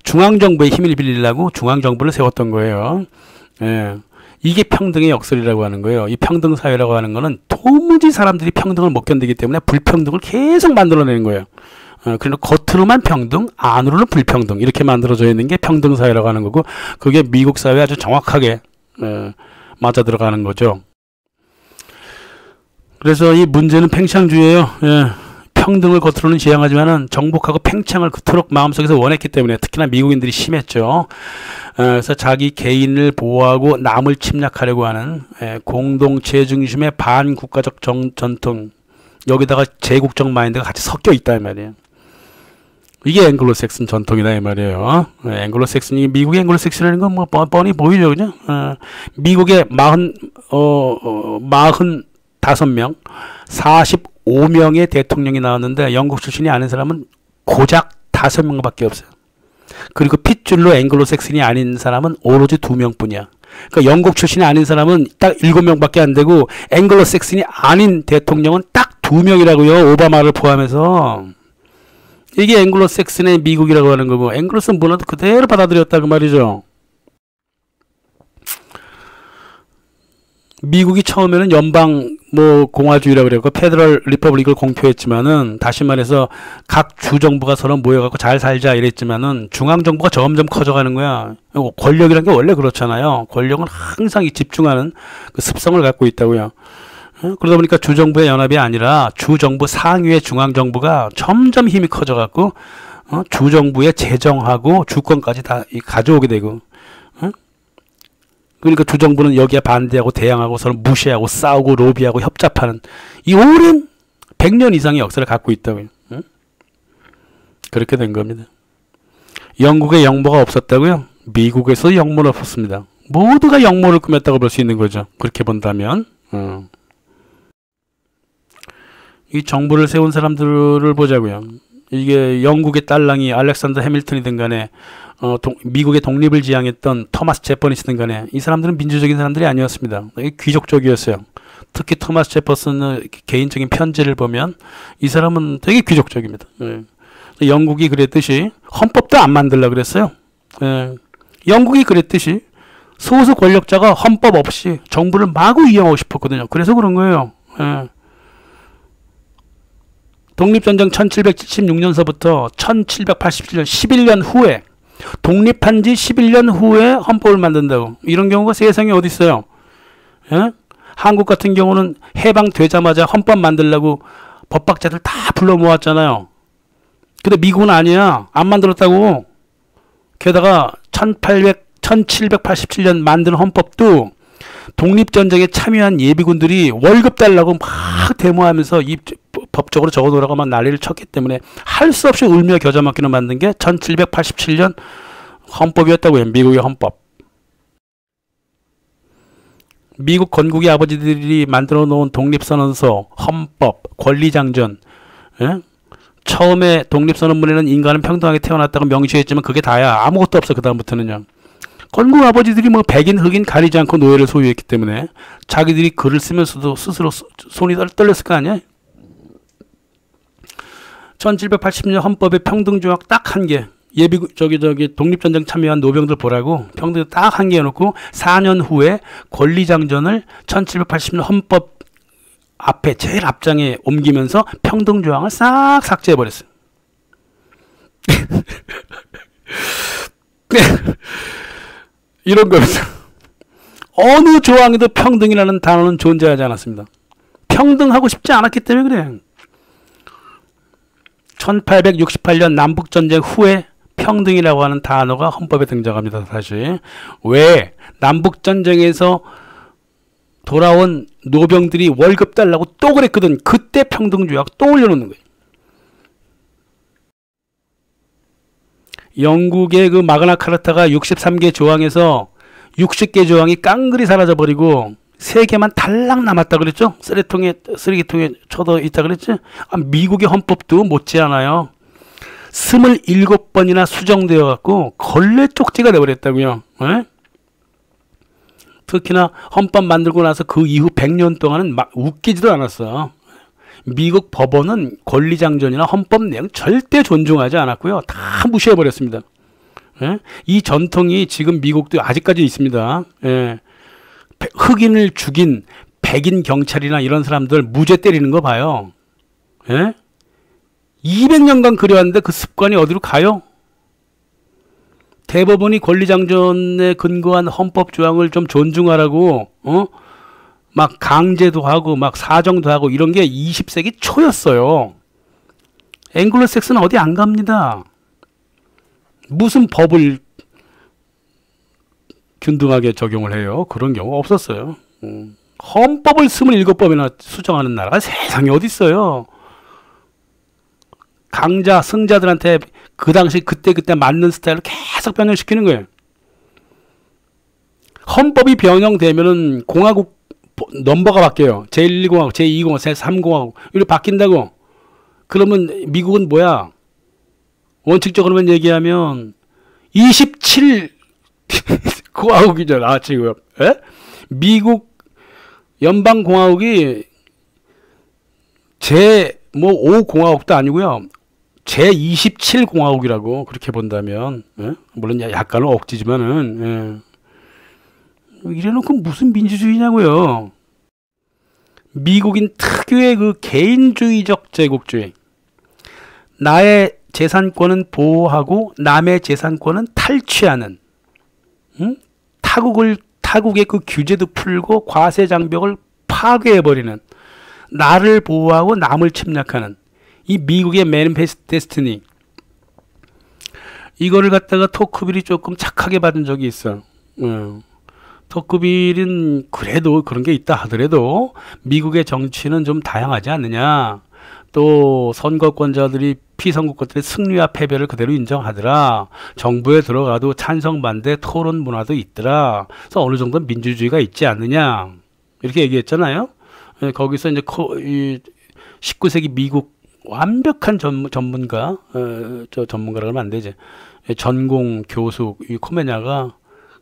중앙정부의 힘을 빌리려고 중앙정부를 세웠던 거예요. 이게 평등의 역설이라고 하는 거예요. 이 평등사회라고 하는 거는 도무지 사람들이 평등을 못 견디기 때문에 불평등을 계속 만들어내는 거예요. 그러니까 겉으로만 평등, 안으로는 불평등, 이렇게 만들어져 있는 게 평등사회라고 하는 거고, 그게 미국 사회에 아주 정확하게 맞아 들어가는 거죠. 그래서 이 문제는 팽창주의예요. 평등을 겉으로는 지향하지만은 정복하고 팽창을 그토록 마음속에서 원했기 때문에, 특히나 미국인들이 심했죠. 그래서 자기 개인을 보호하고 남을 침략하려고 하는 공동체 중심의 반국가적 전통, 여기다가 제국적 마인드가 같이 섞여 있다 이 말이에요. 이게 앵글로색슨 전통이다 이 말이에요. 앵글로색슨이, 미국의 앵글로색슨이라는 건 뻔히 보이죠, 그죠? 미국의 45명, 45명의 대통령이 나왔는데 영국 출신이 아닌 사람은 고작 5명밖에 없어요. 그리고 핏줄로 앵글로색슨이 아닌 사람은 오로지 2명뿐이야. 그러니까 영국 출신이 아닌 사람은 딱 7명밖에 안 되고, 앵글로색슨이 아닌 대통령은 딱 2명이라고요. 오바마를 포함해서. 이게 앵글로색슨의 미국이라고 하는 거고, 앵글로슨 문화도 그대로 받아들였다 그 말이죠. 미국이 처음에는 연방 공화주의라고 그랬고 페더럴 리퍼블릭을 공표했지만은, 다시 말해서 각 주정부가 서로 모여갖고 잘 살자 이랬지만은 중앙정부가 점점 커져가는 거야. 권력이란 게 원래 그렇잖아요. 권력은 항상 집중하는 그 습성을 갖고 있다고요. 그러다 보니까 주정부의 연합이 아니라 주정부 상위의 중앙정부가 점점 힘이 커져갖고 주정부의 재정하고 주권까지 다 가져오게 되고, 그러니까 주정부는 여기에 반대하고 대항하고 서로 무시하고 싸우고 로비하고 협잡하는 이 오랜 100년 이상의 역사를 갖고 있다고요. 그렇게 된 겁니다. 영국에 영모가 없었다고요? 미국에서 영모는 없었습니다. 모두가 영모를 꾸몄다고 볼 수 있는 거죠. 그렇게 본다면. 이 정부를 세운 사람들을 보자고요. 이게 영국의 딸랑이 알렉산더 해밀턴이든 간에 미국의 독립을 지향했던 토마스 제퍼슨이든 간에 이 사람들은 민주적인 사람들이 아니었습니다. 귀족적이었어요. 특히 토마스 제퍼슨의 개인적인 편지를 보면 이 사람은 되게 귀족적입니다. 영국이 그랬듯이 헌법도 안 만들려고 그랬어요. 영국이 그랬듯이 소수 권력자가 헌법 없이 정부를 마구 이용하고 싶었거든요. 그래서 그런 거예요. 독립전쟁 1776년서부터 1787년 11년 후에 독립한 지 11년 후에 헌법을 만든다고. 이런 경우가 세상에 어디 있어요? 예? 한국 같은 경우는 해방되자마자 헌법 만들려고 법학자들 다 불러 모았잖아요. 근데 미국은 아니야. 안 만들었다고. 게다가 1787년 만든 헌법도 독립전쟁에 참여한 예비군들이 월급 달라고 막 데모하면서 이 법적으로 적어놓으라고 막 난리를 쳤기 때문에 할 수 없이 울며 겨자 먹기로 만든 게 1787년 헌법이었다고 해요. 미국의 헌법. 미국 건국의 아버지들이 만들어 놓은 독립선언서, 헌법, 권리장전. 예? 처음에 독립선언문에는 인간은 평등하게 태어났다고 명시했지만 그게 다야. 아무것도 없어. 그 다음부터는요. 건국 아버지들이 뭐 백인 흑인 가리지 않고 노예를 소유했기 때문에 자기들이 글을 쓰면서도 스스로 손이 떨렸을 거 아니야. 1780년 헌법에 평등조약 딱 한 개. 독립전쟁 참여한 노병들 보라고 평등 딱 한 개 해놓고 4년 후에 권리장전을 1780년 헌법 앞에 제일 앞장에 옮기면서 평등조항을 싹 삭제해버렸어요. 이런 겁니다. 어느 조항에도 평등이라는 단어는 존재하지 않았습니다. 평등하고 싶지 않았기 때문에 그래. 1868년 남북전쟁 후에 평등이라고 하는 단어가 헌법에 등장합니다. 다시. 왜? 남북전쟁에서 돌아온 노병들이 월급 달라고 또 그랬거든. 그때 평등조약 또 올려놓는 거예요. 영국의 그 마그나 카르타가 63개 조항에서 60개 조항이 깡그리 사라져버리고 3개만 달랑 남았다 그랬죠? 쓰레기통에 쳐져 있다 그랬지? 미국의 헌법도 못지않아요. 27번이나 수정되어 갖고 걸레 쪽지가 돼버렸다고요. 에? 특히나 헌법 만들고 나서 그 이후 100년 동안은 막 웃기지도 않았어. 미국 법원은 권리장전이나 헌법 내용 절대 존중하지 않았고요. 다 무시해버렸습니다. 예? 이 전통이 지금 미국도 아직까지 있습니다. 예. 흑인을 죽인 백인 경찰이나 이런 사람들 무죄 때리는 거 봐요. 예? 200년간 그래왔는데 그 습관이 어디로 가요? 대법원이 권리장전에 근거한 헌법 조항을 좀 존중하라고 막 강제도 하고 막 사정도 하고 이런 게 20세기 초였어요. 앵글로색스는 어디 안 갑니다. 무슨 법을 균등하게 적용을 해요. 그런 경우 없었어요. 헌법을 27번이나 수정하는 나라가 세상에 어디 있어요. 강자, 승자들한테 그 당시 그때 맞는 스타일을 계속 변형시키는 거예요. 헌법이 변형되면은 공화국 넘버가 바뀌어요. 제1공화국, 제2공화국, 제3공화국 이렇게 바뀐다고. 그러면 미국은 뭐야? 원칙적으로만 얘기하면 27 공화국이잖아 지금. 에? 미국 연방공화국이 제5공화국도 아니고요. 제27공화국이라고 그렇게 본다면 물론 약간은 억지지만은 이래놓고 무슨 민주주의냐고요. 미국인 특유의 그 개인주의적 제국주의. 나의 재산권은 보호하고 남의 재산권은 탈취하는 타국의 그 규제도 풀고 과세 장벽을 파괴해버리는 나를 보호하고 남을 침략하는 이 미국의 매니페스트 데스티니. 이거를 갖다가 토크빌이 조금 착하게 받은 적이 있어. 토크빌은 그래도 그런 게 있다 하더라도 미국의 정치는 좀 다양하지 않느냐. 또 선거권자들이 피선거권들의 승리와 패배를 그대로 인정하더라. 정부에 들어가도 찬성 반대 토론 문화도 있더라. 그래서 어느 정도 민주주의가 있지 않느냐. 이렇게 얘기했잖아요. 거기서 이제 19세기 미국 완벽한 전문가, 전문가라고 하면 안 되지. 전공 교수 이 코메냐가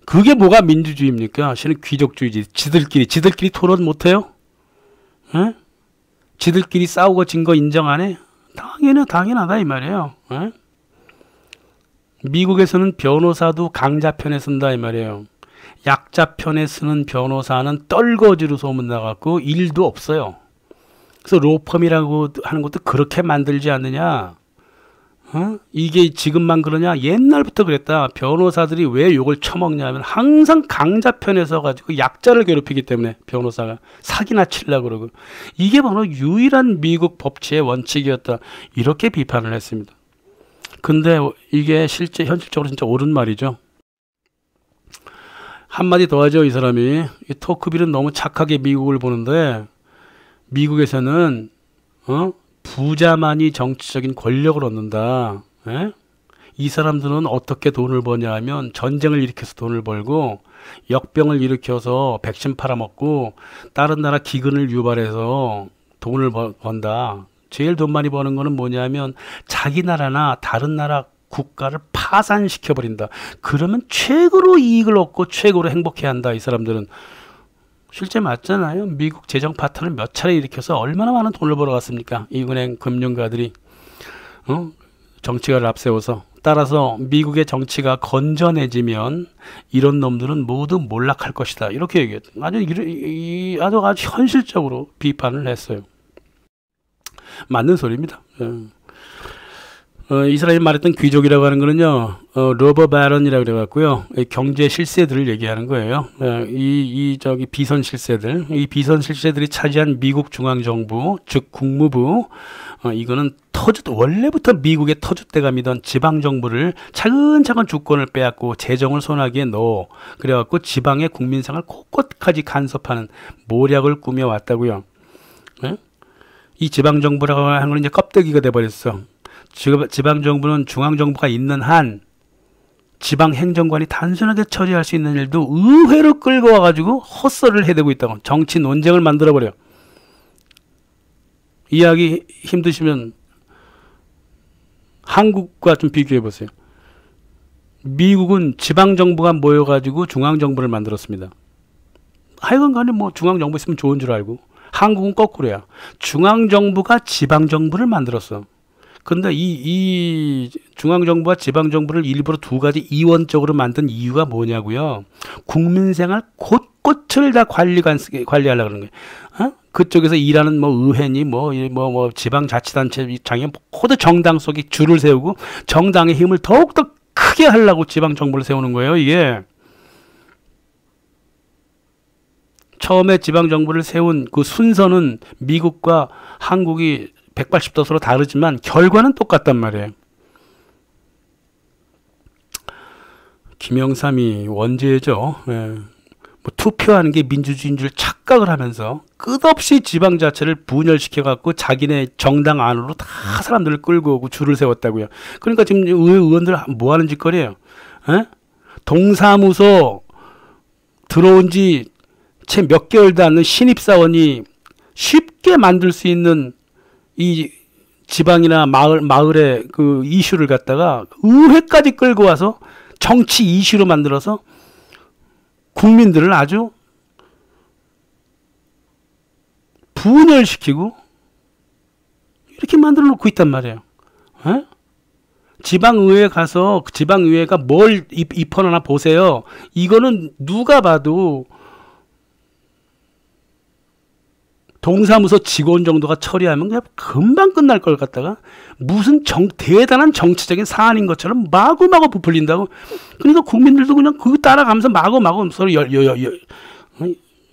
그게 뭐가 민주주의입니까? 실은 귀족주의지. 지들끼리 토론 못해요? 에? 지들끼리 싸우고 진 거 인정 안 해? 당연하다 이 말이에요. 에? 미국에서는 변호사도 강자 편에 쓴다 이 말이에요. 약자 편에 쓰는 변호사는 떨거지로 소문나갖고 일도 없어요. 그래서 로펌이라고 하는 것도 그렇게 만들지 않느냐? 이게 지금만 그러냐? 옛날부터 그랬다. 변호사들이 왜 욕을 처먹냐면 항상 강자 편에 서가지고 약자를 괴롭히기 때문에 변호사가 사기나 치려고 그러고, 이게 바로 유일한 미국 법치의 원칙이었다. 이렇게 비판을 했습니다. 근데 이게 실제 현실적으로 진짜 옳은 말이죠. 한마디 더 하죠. 이 사람이, 이 토크빌은 너무 착하게 미국을 보는데, 미국에서는 부자만이 정치적인 권력을 얻는다. 에? 이 사람들은 어떻게 돈을 버냐 하면 전쟁을 일으켜서 돈을 벌고, 역병을 일으켜서 백신 팔아먹고, 다른 나라 기근을 유발해서 돈을 번다. 제일 돈 많이 버는 거는 뭐냐면 자기 나라나 다른 나라 국가를 파산시켜버린다. 그러면 최고로 이익을 얻고 최고로 행복해한다. 이 사람들은. 실제 맞잖아요. 미국 재정 파탄을 몇 차례 일으켜서 얼마나 많은 돈을 벌어갔습니까? 이 은행 금융가들이 정치가를 앞세워서. 따라서 미국의 정치가 건전해지면 이런 놈들은 모두 몰락할 것이다. 이렇게 얘기했죠. 아주 현실적으로 비판을 했어요. 맞는 소리입니다. 이 사람이 말했던 귀족이라고 하는 거는요, 로버 바런이라고 그래갖고요, 경제 실세들을 얘기하는 거예요. 저기 비선 실세들, 이 비선 실세들이 차지한 미국 중앙정부, 즉 국무부, 이거는 원래부터 미국의 터줏대감이던 지방정부를 차근차근 주권을 빼앗고 재정을 손아귀에 넣어, 그래갖고 지방의 국민생활 곳곳까지 간섭하는 모략을 꾸며왔다고요. 네? 이 지방정부라고 하는 건 이제 껍데기가 돼버렸어. 지방정부는 중앙정부가 있는 한 지방행정관이 단순하게 처리할 수 있는 일도 의회로 끌고 와가지고 헛소리를 해대고 있다고. 정치 논쟁을 만들어버려. 이해하기 힘드시면 한국과 좀 비교해보세요. 미국은 지방정부가 모여가지고 중앙정부를 만들었습니다. 하여간 간에 뭐 중앙정부 있으면 좋은 줄 알고. 한국은 거꾸로야. 중앙정부가 지방정부를 만들었어. 근데 이 중앙정부와 지방정부를 일부러 두 가지 이원적으로 만든 이유가 뭐냐고요. 국민생활 곳곳을 다 관리하려고 그러는 거예요. 그쪽에서 일하는 뭐 의회니 뭐 지방자치단체장에 모두 정당 속에 줄을 세우고 정당의 힘을 더욱더 크게 하려고 지방정부를 세우는 거예요. 이게 처음에 지방정부를 세운 그 순서는 미국과 한국이 180도 서로 다르지만 결과는 똑같단 말이에요. 김영삼이 원죄죠. 뭐 투표하는 게 민주주의인 줄 착각을 하면서 끝없이 지방자치를 분열시켜갖고 자기네 정당 안으로 다 사람들을 끌고 오고 줄을 세웠다고요. 그러니까 지금 의원들 뭐 하는 짓거리예요. 동사무소 들어온 지 채 몇 개월도 않는 신입사원이 쉽게 만들 수 있는 이 지방이나 마을의 그 이슈를 갖다가 의회까지 끌고 와서 정치 이슈로 만들어서 국민들을 아주 분열시키고 이렇게 만들어 놓고 있단 말이에요. 지방의회 가서 지방의회가 뭘 입헌하나 보세요. 이거는 누가 봐도 동사무소 직원 정도가 처리하면 그냥 금방 끝날 걸 갖다가 무슨 대단한 정치적인 사안인 것처럼 마구마구 부풀린다고. 그러니까 국민들도 그냥 그거 따라가면서 마구마구 서로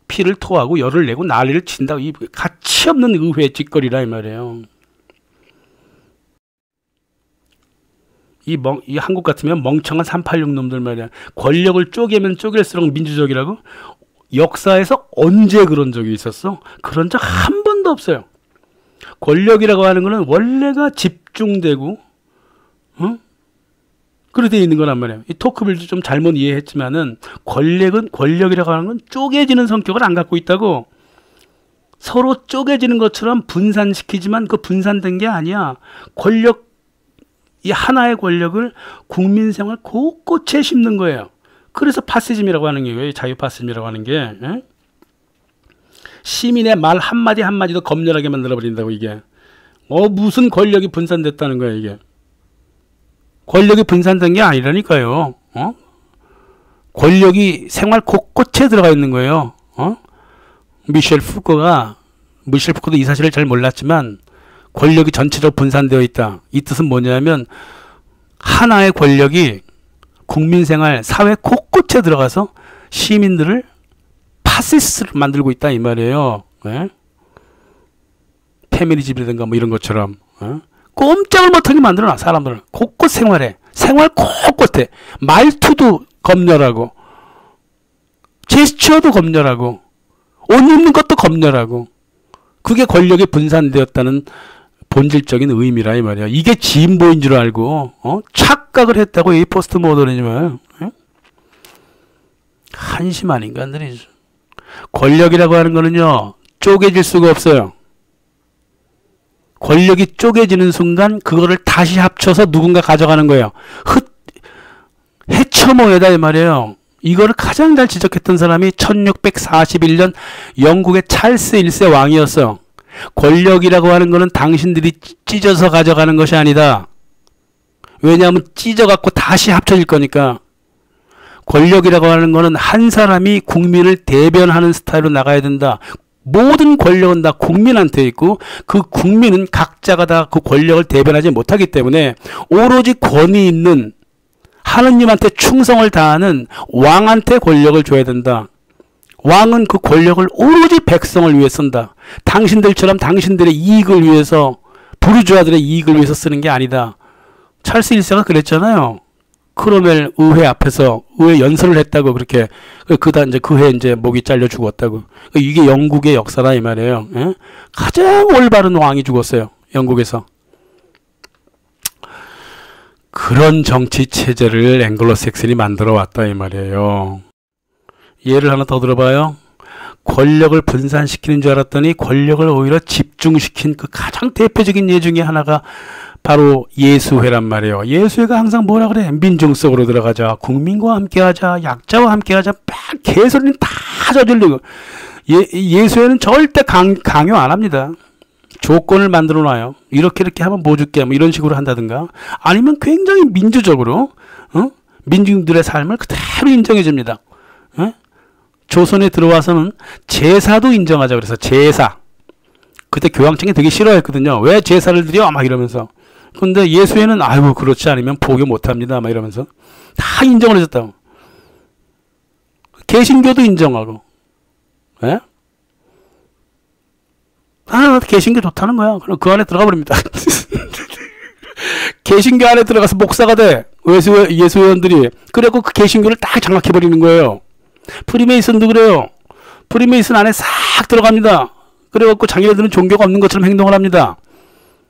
피를 토하고 열을 내고 난리를 친다고. 이 가치 없는 의회 짓거리라 이 말이에요. 이 한국 같으면 멍청한 386 놈들 말이야. 권력을 쪼개면 쪼갤수록 민주적이라고? 역사에서 언제 그런 적이 있었어? 그런 적 한 번도 없어요. 권력이라고 하는 거는 원래가 집중되고, 그렇게 있는 거란 말이에요. 이 토크빌도 좀 잘못 이해했지만은, 권력이라고 하는 건 쪼개지는 성격을 안 갖고 있다고. 서로 쪼개지는 것처럼 분산시키지만 그 분산된 게 아니야. 이 하나의 권력을 국민생활 곳곳에 심는 거예요. 그래서 파시즘이라고 하는 게 왜 자유파시즘이라고 하는 게 시민의 말 한마디 한마디도 검열하게 만들어버린다고. 이게 무슨 권력이 분산됐다는 거야. 이게 권력이 분산된 게 아니라니까요. 권력이 생활 곳곳에 들어가 있는 거예요. 미셸 푸코가 미셸 푸코도 이 사실을 잘 몰랐지만 권력이 전체적으로 분산되어 있다. 이 뜻은 뭐냐면 하나의 권력이 국민생활, 사회 곳곳에 들어가서 시민들을 파시스트로 만들고 있다 이 말이에요. 예? 페미니즘이라든가 뭐 이런 것처럼 꼼짝을 못하게 만들어놔. 사람들은 곳곳 생활해. 생활 곳곳에 말투도 검열하고 제스처도 검열하고 옷 입는 것도 검열하고 그게 권력이 분산되었다는 본질적인 의미라 이 말이야. 이게 진보인 줄 알고 착각을 했다고 이 포스트 모더니즘은 한심한 인간들이죠. 권력이라고 하는 거는요 쪼개질 수가 없어요. 권력이 쪼개지는 순간 그거를 다시 합쳐서 누군가 가져가는 거예요. 해처모에다 이 말이에요. 이거를 가장 잘 지적했던 사람이 1641년 영국의 찰스 1세 왕이었어요. 권력이라고 하는 거는 당신들이 찢어서 가져가는 것이 아니다. 왜냐하면 찢어갖고 다시 합쳐질 거니까. 권력이라고 하는 거는 한 사람이 국민을 대변하는 스타일로 나가야 된다. 모든 권력은 다 국민한테 있고 그 국민은 각자가 다 그 권력을 대변하지 못하기 때문에 오로지 권위 있는 하느님한테 충성을 다하는 왕한테 권력을 줘야 된다. 왕은 그 권력을 오로지 백성을 위해 쓴다. 당신들처럼 당신들의 이익을 위해서 부르주아들의 이익을 위해서 쓰는 게 아니다. 찰스 1세가 그랬잖아요. 크로멜 의회 앞에서 의회 연설을 했다고 그렇게 그 해 이제 목이 잘려 죽었다고. 이게 영국의 역사라 이 말이에요. 예? 가장 올바른 왕이 죽었어요. 영국에서. 그런 정치 체제를 앵글로색슨이 만들어 왔다 이 말이에요. 예를 하나 더 들어봐요. 권력을 분산시키는 줄 알았더니 권력을 오히려 집중시킨 그 가장 대표적인 예 중에 하나가 바로 예수회란 말이에요. 예수회가 항상 뭐라 그래? 민중 속으로 들어가자. 국민과 함께하자. 약자와 함께하자. 막 개소리는 다 저질르고. 예수회는 절대 강요 안 합니다. 조건을 만들어 놔요. 이렇게 하면 뭐 줄게. 뭐 이런 식으로 한다든가. 아니면 굉장히 민주적으로 민중들의 삶을 그대로 인정해 줍니다. 조선에 들어와서는 제사도 인정하자 그래서 제사. 그때 교황청이 되게 싫어했거든요. 왜 제사를 드려? 막 이러면서. 근데 예수회는 아이고 그렇지 않으면 포교 못합니다. 막 이러면서 다 인정을 해줬다고. 개신교도 인정하고. 예? 개신교 좋다는 거야. 그럼 그 안에 들어가 버립니다. 개신교 안에 들어가서 목사가 돼. 예수회원들이. 그래갖고 그 개신교를 딱 장악해 버리는 거예요. 프리메이슨도 그래요. 프리메이슨 안에 싹 들어갑니다. 그래갖고 자기네들은 종교가 없는 것처럼 행동을 합니다.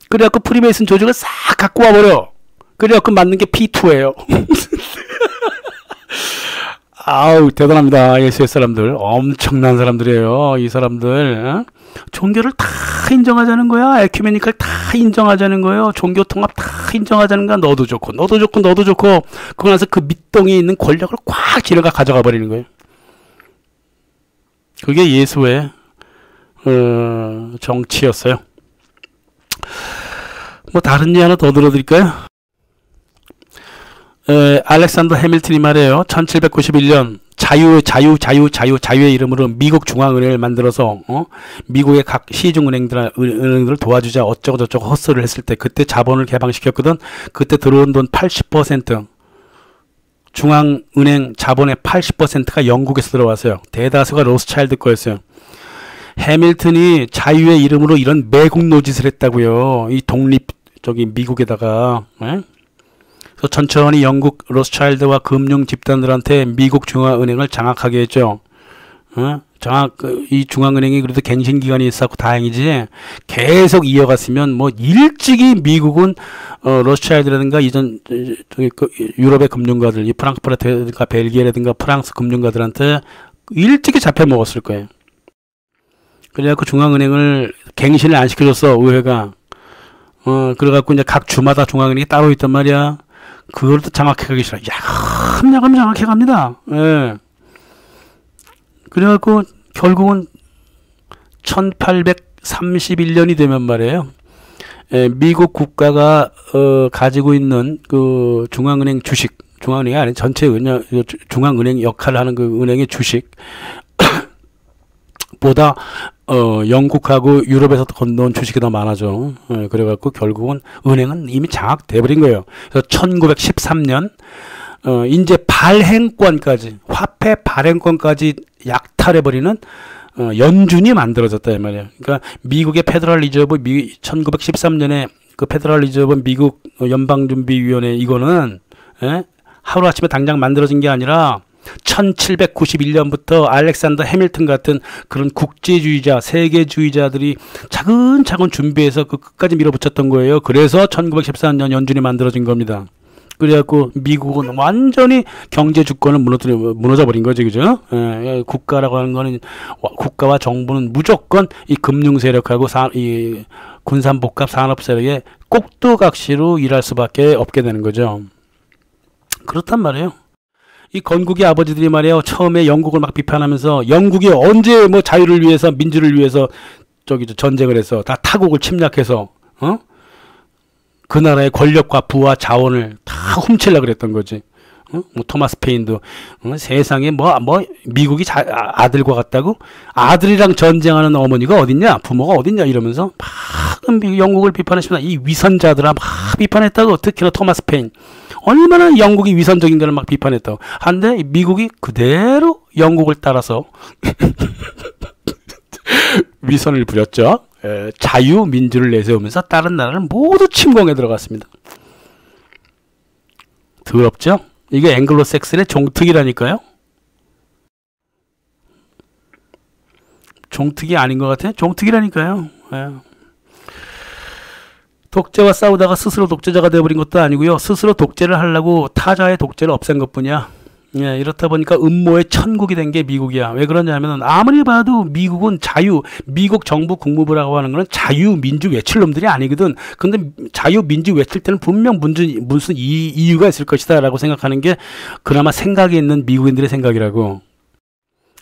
그래갖고 프리메이슨 조직을 싹 갖고 와버려. 그래갖고 만든 게 P2예요. 아우 대단합니다. 예수의 사람들 엄청난 사람들이에요. 이 사람들 종교를 다 인정하자는 거야. 에큐메니컬 다 인정하자는 거예요. 종교 통합 다 인정하자는 거야. 너도 좋고 너도 좋고 너도 좋고. 그러고 나서 그 밑동에 있는 권력을 꽉 지려가 가져가 버리는 거예요. 그게 예수의 정치였어요. 뭐 다른 예 하나 더 들어드릴까요? 알렉산더 해밀턴이 말해요. 1791년 자유의 이름으로 미국 중앙은행을 만들어서 미국의 각 시중은행들을 도와주자 어쩌고 저쩌고 헛소리를 했을 때 그때 자본을 개방시켰거든. 그때 들어온 돈 80% 중앙은행 자본의 80%가 영국에서 들어왔어요. 대다수가 로스차일드 거였어요. 해밀턴이 자유의 이름으로 이런 매국노짓을 했다고요. 이 미국에다가. 그래서 천천히 영국 로스차일드와 금융 집단들한테 미국 중앙은행을 장악하게 했죠. 이 중앙은행이 그래도 갱신기간이 있었고 다행이지 계속 이어갔으면 뭐 일찍이 미국은 로스차일드라든가 이전 유럽의 금융가들, 이 프랑크푸르트라든가 벨기에라든가 프랑스 금융가들한테 일찍이 잡혀먹었을 거예요. 그래갖고 중앙은행을 갱신을 안 시켜줬어 의회가. 그래갖고 이제 각 주마다 중앙은행이 따로 있단 말이야. 그걸 또 장악해가기 싫어. 야금야금 장악해갑니다. 예. 그래갖고 결국은 1831년이 되면 말이에요. 미국 국가가 가지고 있는 그 중앙은행 주식, 중앙은행이 아닌 전체 중앙은행 역할을 하는 그 은행의 주식 미국보다 영국하고 유럽에서 건너온 주식이 더 많아져. 그래갖고 결국은 은행은 이미 장악돼버린 거예요. 그래서 1913년 이제 발행권까지, 화폐 발행권까지 약탈해버리는 연준이 만들어졌다 이 말이에요. 그러니까 미국의 페더럴 리저브, 1913년에 그 페더럴 리저브 미국 연방준비위원회 이거는 하루아침에 당장 만들어진 게 아니라 1791년부터 알렉산더 해밀턴 같은 그런 국제주의자, 세계주의자들이 차근차근 준비해서 그 끝까지 밀어붙였던 거예요. 그래서 1914년 연준이 만들어진 겁니다. 그래갖고 미국은 완전히 경제 주권을 무너져버린 거지, 그죠? 국가라고 하는 거는, 국가와 정부는 무조건 이 금융 세력하고 이 군산복합 산업 세력의 꼭두각시로 일할 수밖에 없게 되는 거죠. 그렇단 말이에요. 이 건국의 아버지들이 말이에요. 처음에 영국을 막 비판하면서 영국이 언제 뭐 자유를 위해서, 민주를 위해서 전쟁을 해서 다 타국을 침략해서 그 나라의 권력과 부와 자원을 다 훔치려고 그랬던 거지. 뭐 토마스 페인도 세상에 미국이 아들과 같다고? 아들이랑 전쟁하는 어머니가 어딨냐? 부모가 어딨냐? 이러면서 막 영국을 비판했습니다. 이 위선자들아 막 비판했다고. 특히나 토마스 페인. 얼마나 영국이 위선적인가를 막 비판했다고. 한데 미국이 그대로 영국을 따라서 위선을 부렸죠. 자유민주를 내세우면서 다른 나라를 모두 침공해 들어갔습니다. 더럽죠? 이게 앵글로색슨의 종특이라니까요. 종특이 아닌 것 같아요. 종특이라니까요. 독재와 싸우다가 스스로 독재자가 되어버린 것도 아니고요. 스스로 독재를 하려고 타자의 독재를 없앤 것뿐이야. 이렇다 보니까 음모의 천국이 된 게 미국이야. 왜 그러냐면 아무리 봐도 미국은 미국 정부 국무부라고 하는 거는 자유민주 외칠 놈들이 아니거든. 근데 자유민주 외칠 때는 분명 무슨 이유가 있을 것이다 라고 생각하는 게 그나마 생각이 있는 미국인들의 생각이라고.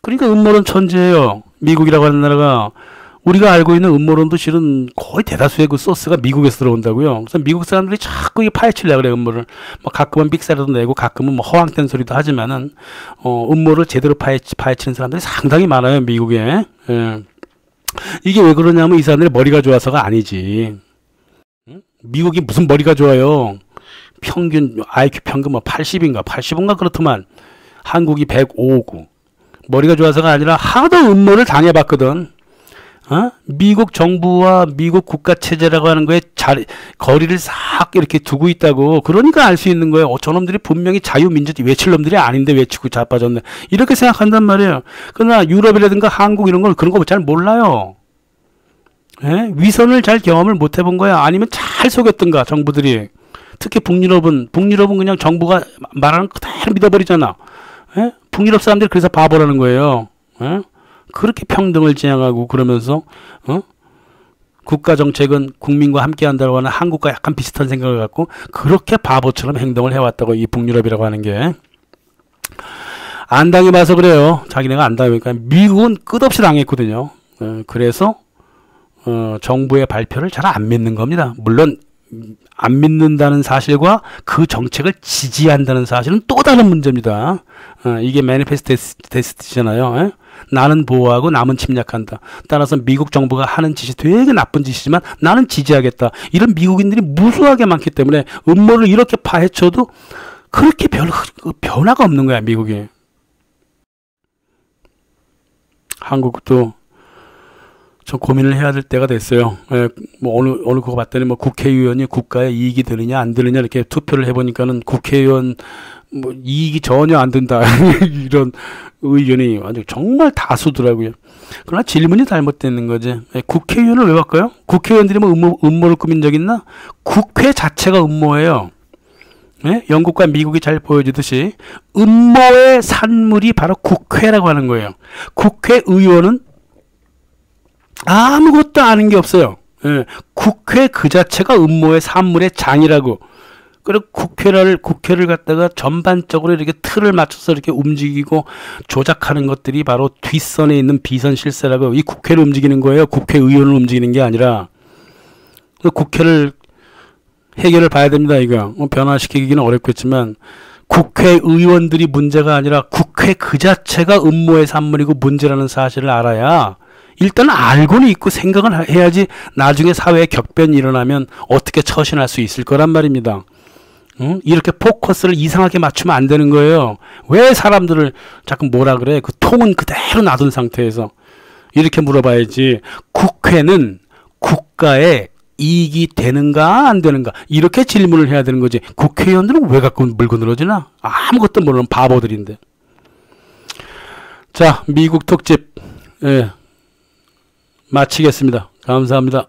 그러니까 음모론 천재예요. 미국이라고 하는 나라가. 우리가 알고 있는 음모론도 실은 거의 대다수의 그 소스가 미국에서 들어온다고요. 그래서 미국 사람들이 자꾸 파헤치려고 그래, 음모를. 가끔은 삑사리도 내고 가끔은 허황된 소리도 하지만은, 음모를 제대로 파헤치는 사람들이 상당히 많아요, 미국에. 이게 왜 그러냐면 이 사람들이 머리가 좋아서가 아니지. 미국이 무슨 머리가 좋아요. IQ 평균 80인가 그렇더만. 한국이 105고. 머리가 좋아서가 아니라 하도 음모를 당해봤거든. 미국 정부와 미국 국가 체제라고 하는 거에 거리를 싹 이렇게 두고 있다고. 그러니까 알 수 있는 거예요. 저놈들이 분명히 자유민주 외칠 놈들이 아닌데 외치고 자빠졌네. 이렇게 생각한단 말이에요. 그러나 유럽이라든가 한국 이런 걸 그런 거 잘 몰라요. 위선을 잘 경험을 못 해본 거야. 아니면 잘 속였던가 정부들이. 특히 북유럽은 그냥 정부가 말하는 거 그대로 믿어버리잖아. 북유럽 사람들이 그래서 바보라는 거예요. 그렇게 평등을 지향하고 그러면서 국가 정책은 국민과 함께 한다고 하는 한국과 약간 비슷한 생각을 갖고 그렇게 바보처럼 행동을 해왔다고. 이 북유럽이라고 하는 게 안 당해봐서 그래요. 자기네가 안 당해보니까. 미국은 끝없이 당했거든요. 그래서 정부의 발표를 잘 안 믿는 겁니다. 물론 안 믿는다는 사실과 그 정책을 지지한다는 사실은 또 다른 문제입니다. 이게 매니페스토잖아요. 나는 보호하고 남은 침략한다. 따라서 미국 정부가 하는 짓이 되게 나쁜 짓이지만 나는 지지하겠다. 이런 미국인들이 무수하게 많기 때문에 음모를 이렇게 파헤쳐도 그렇게 변화가 없는 거야, 미국이. 한국도 좀 고민을 해야 될 때가 됐어요. 오늘 그거 봤더니 국회의원이 국가에 이익이 되느냐 안 되느냐 이렇게 투표를 해보니까는 국회의원 이익이 전혀 안 된다 이런 의견이 아주 정말 다수더라고요. 그러나 질문이 잘못되는 거지. 국회의원을 왜 바꿔요? 국회의원들이 음모를 꾸민 적 있나? 국회 자체가 음모예요. 영국과 미국이 잘 보여주듯이 음모의 산물이 바로 국회라고 하는 거예요. 국회의원은 아무것도 아는 게 없어요. 국회 그 자체가 음모의 산물의 장이라고. 그리고 국회를 갖다가 전반적으로 이렇게 틀을 맞춰서 이렇게 움직이고 조작하는 것들이 바로 뒷선에 있는 비선 실세라고. 이 국회를 움직이는 거예요. 국회의원을 움직이는 게 아니라. 국회를 해결을 봐야 됩니다. 이거 변화시키기는 어렵겠지만 국회의원들이 문제가 아니라 국회 그 자체가 음모의 산물이고 문제라는 사실을 알아야 일단 알고는 있고 생각을 해야지 나중에 사회에 격변이 일어나면 어떻게 처신할 수 있을 거란 말입니다. 응? 이렇게 포커스를 이상하게 맞추면 안 되는 거예요. 왜 사람들을 자꾸 뭐라 그래? 그 통은 그대로 놔둔 상태에서 이렇게 물어봐야지. 국회는 국가의 이익이 되는가 안 되는가 이렇게 질문을 해야 되는 거지. 국회의원들은 왜 갖고 물고 늘어지나? 아무것도 모르는 바보들인데. 자, 미국 특집 마치겠습니다. 감사합니다.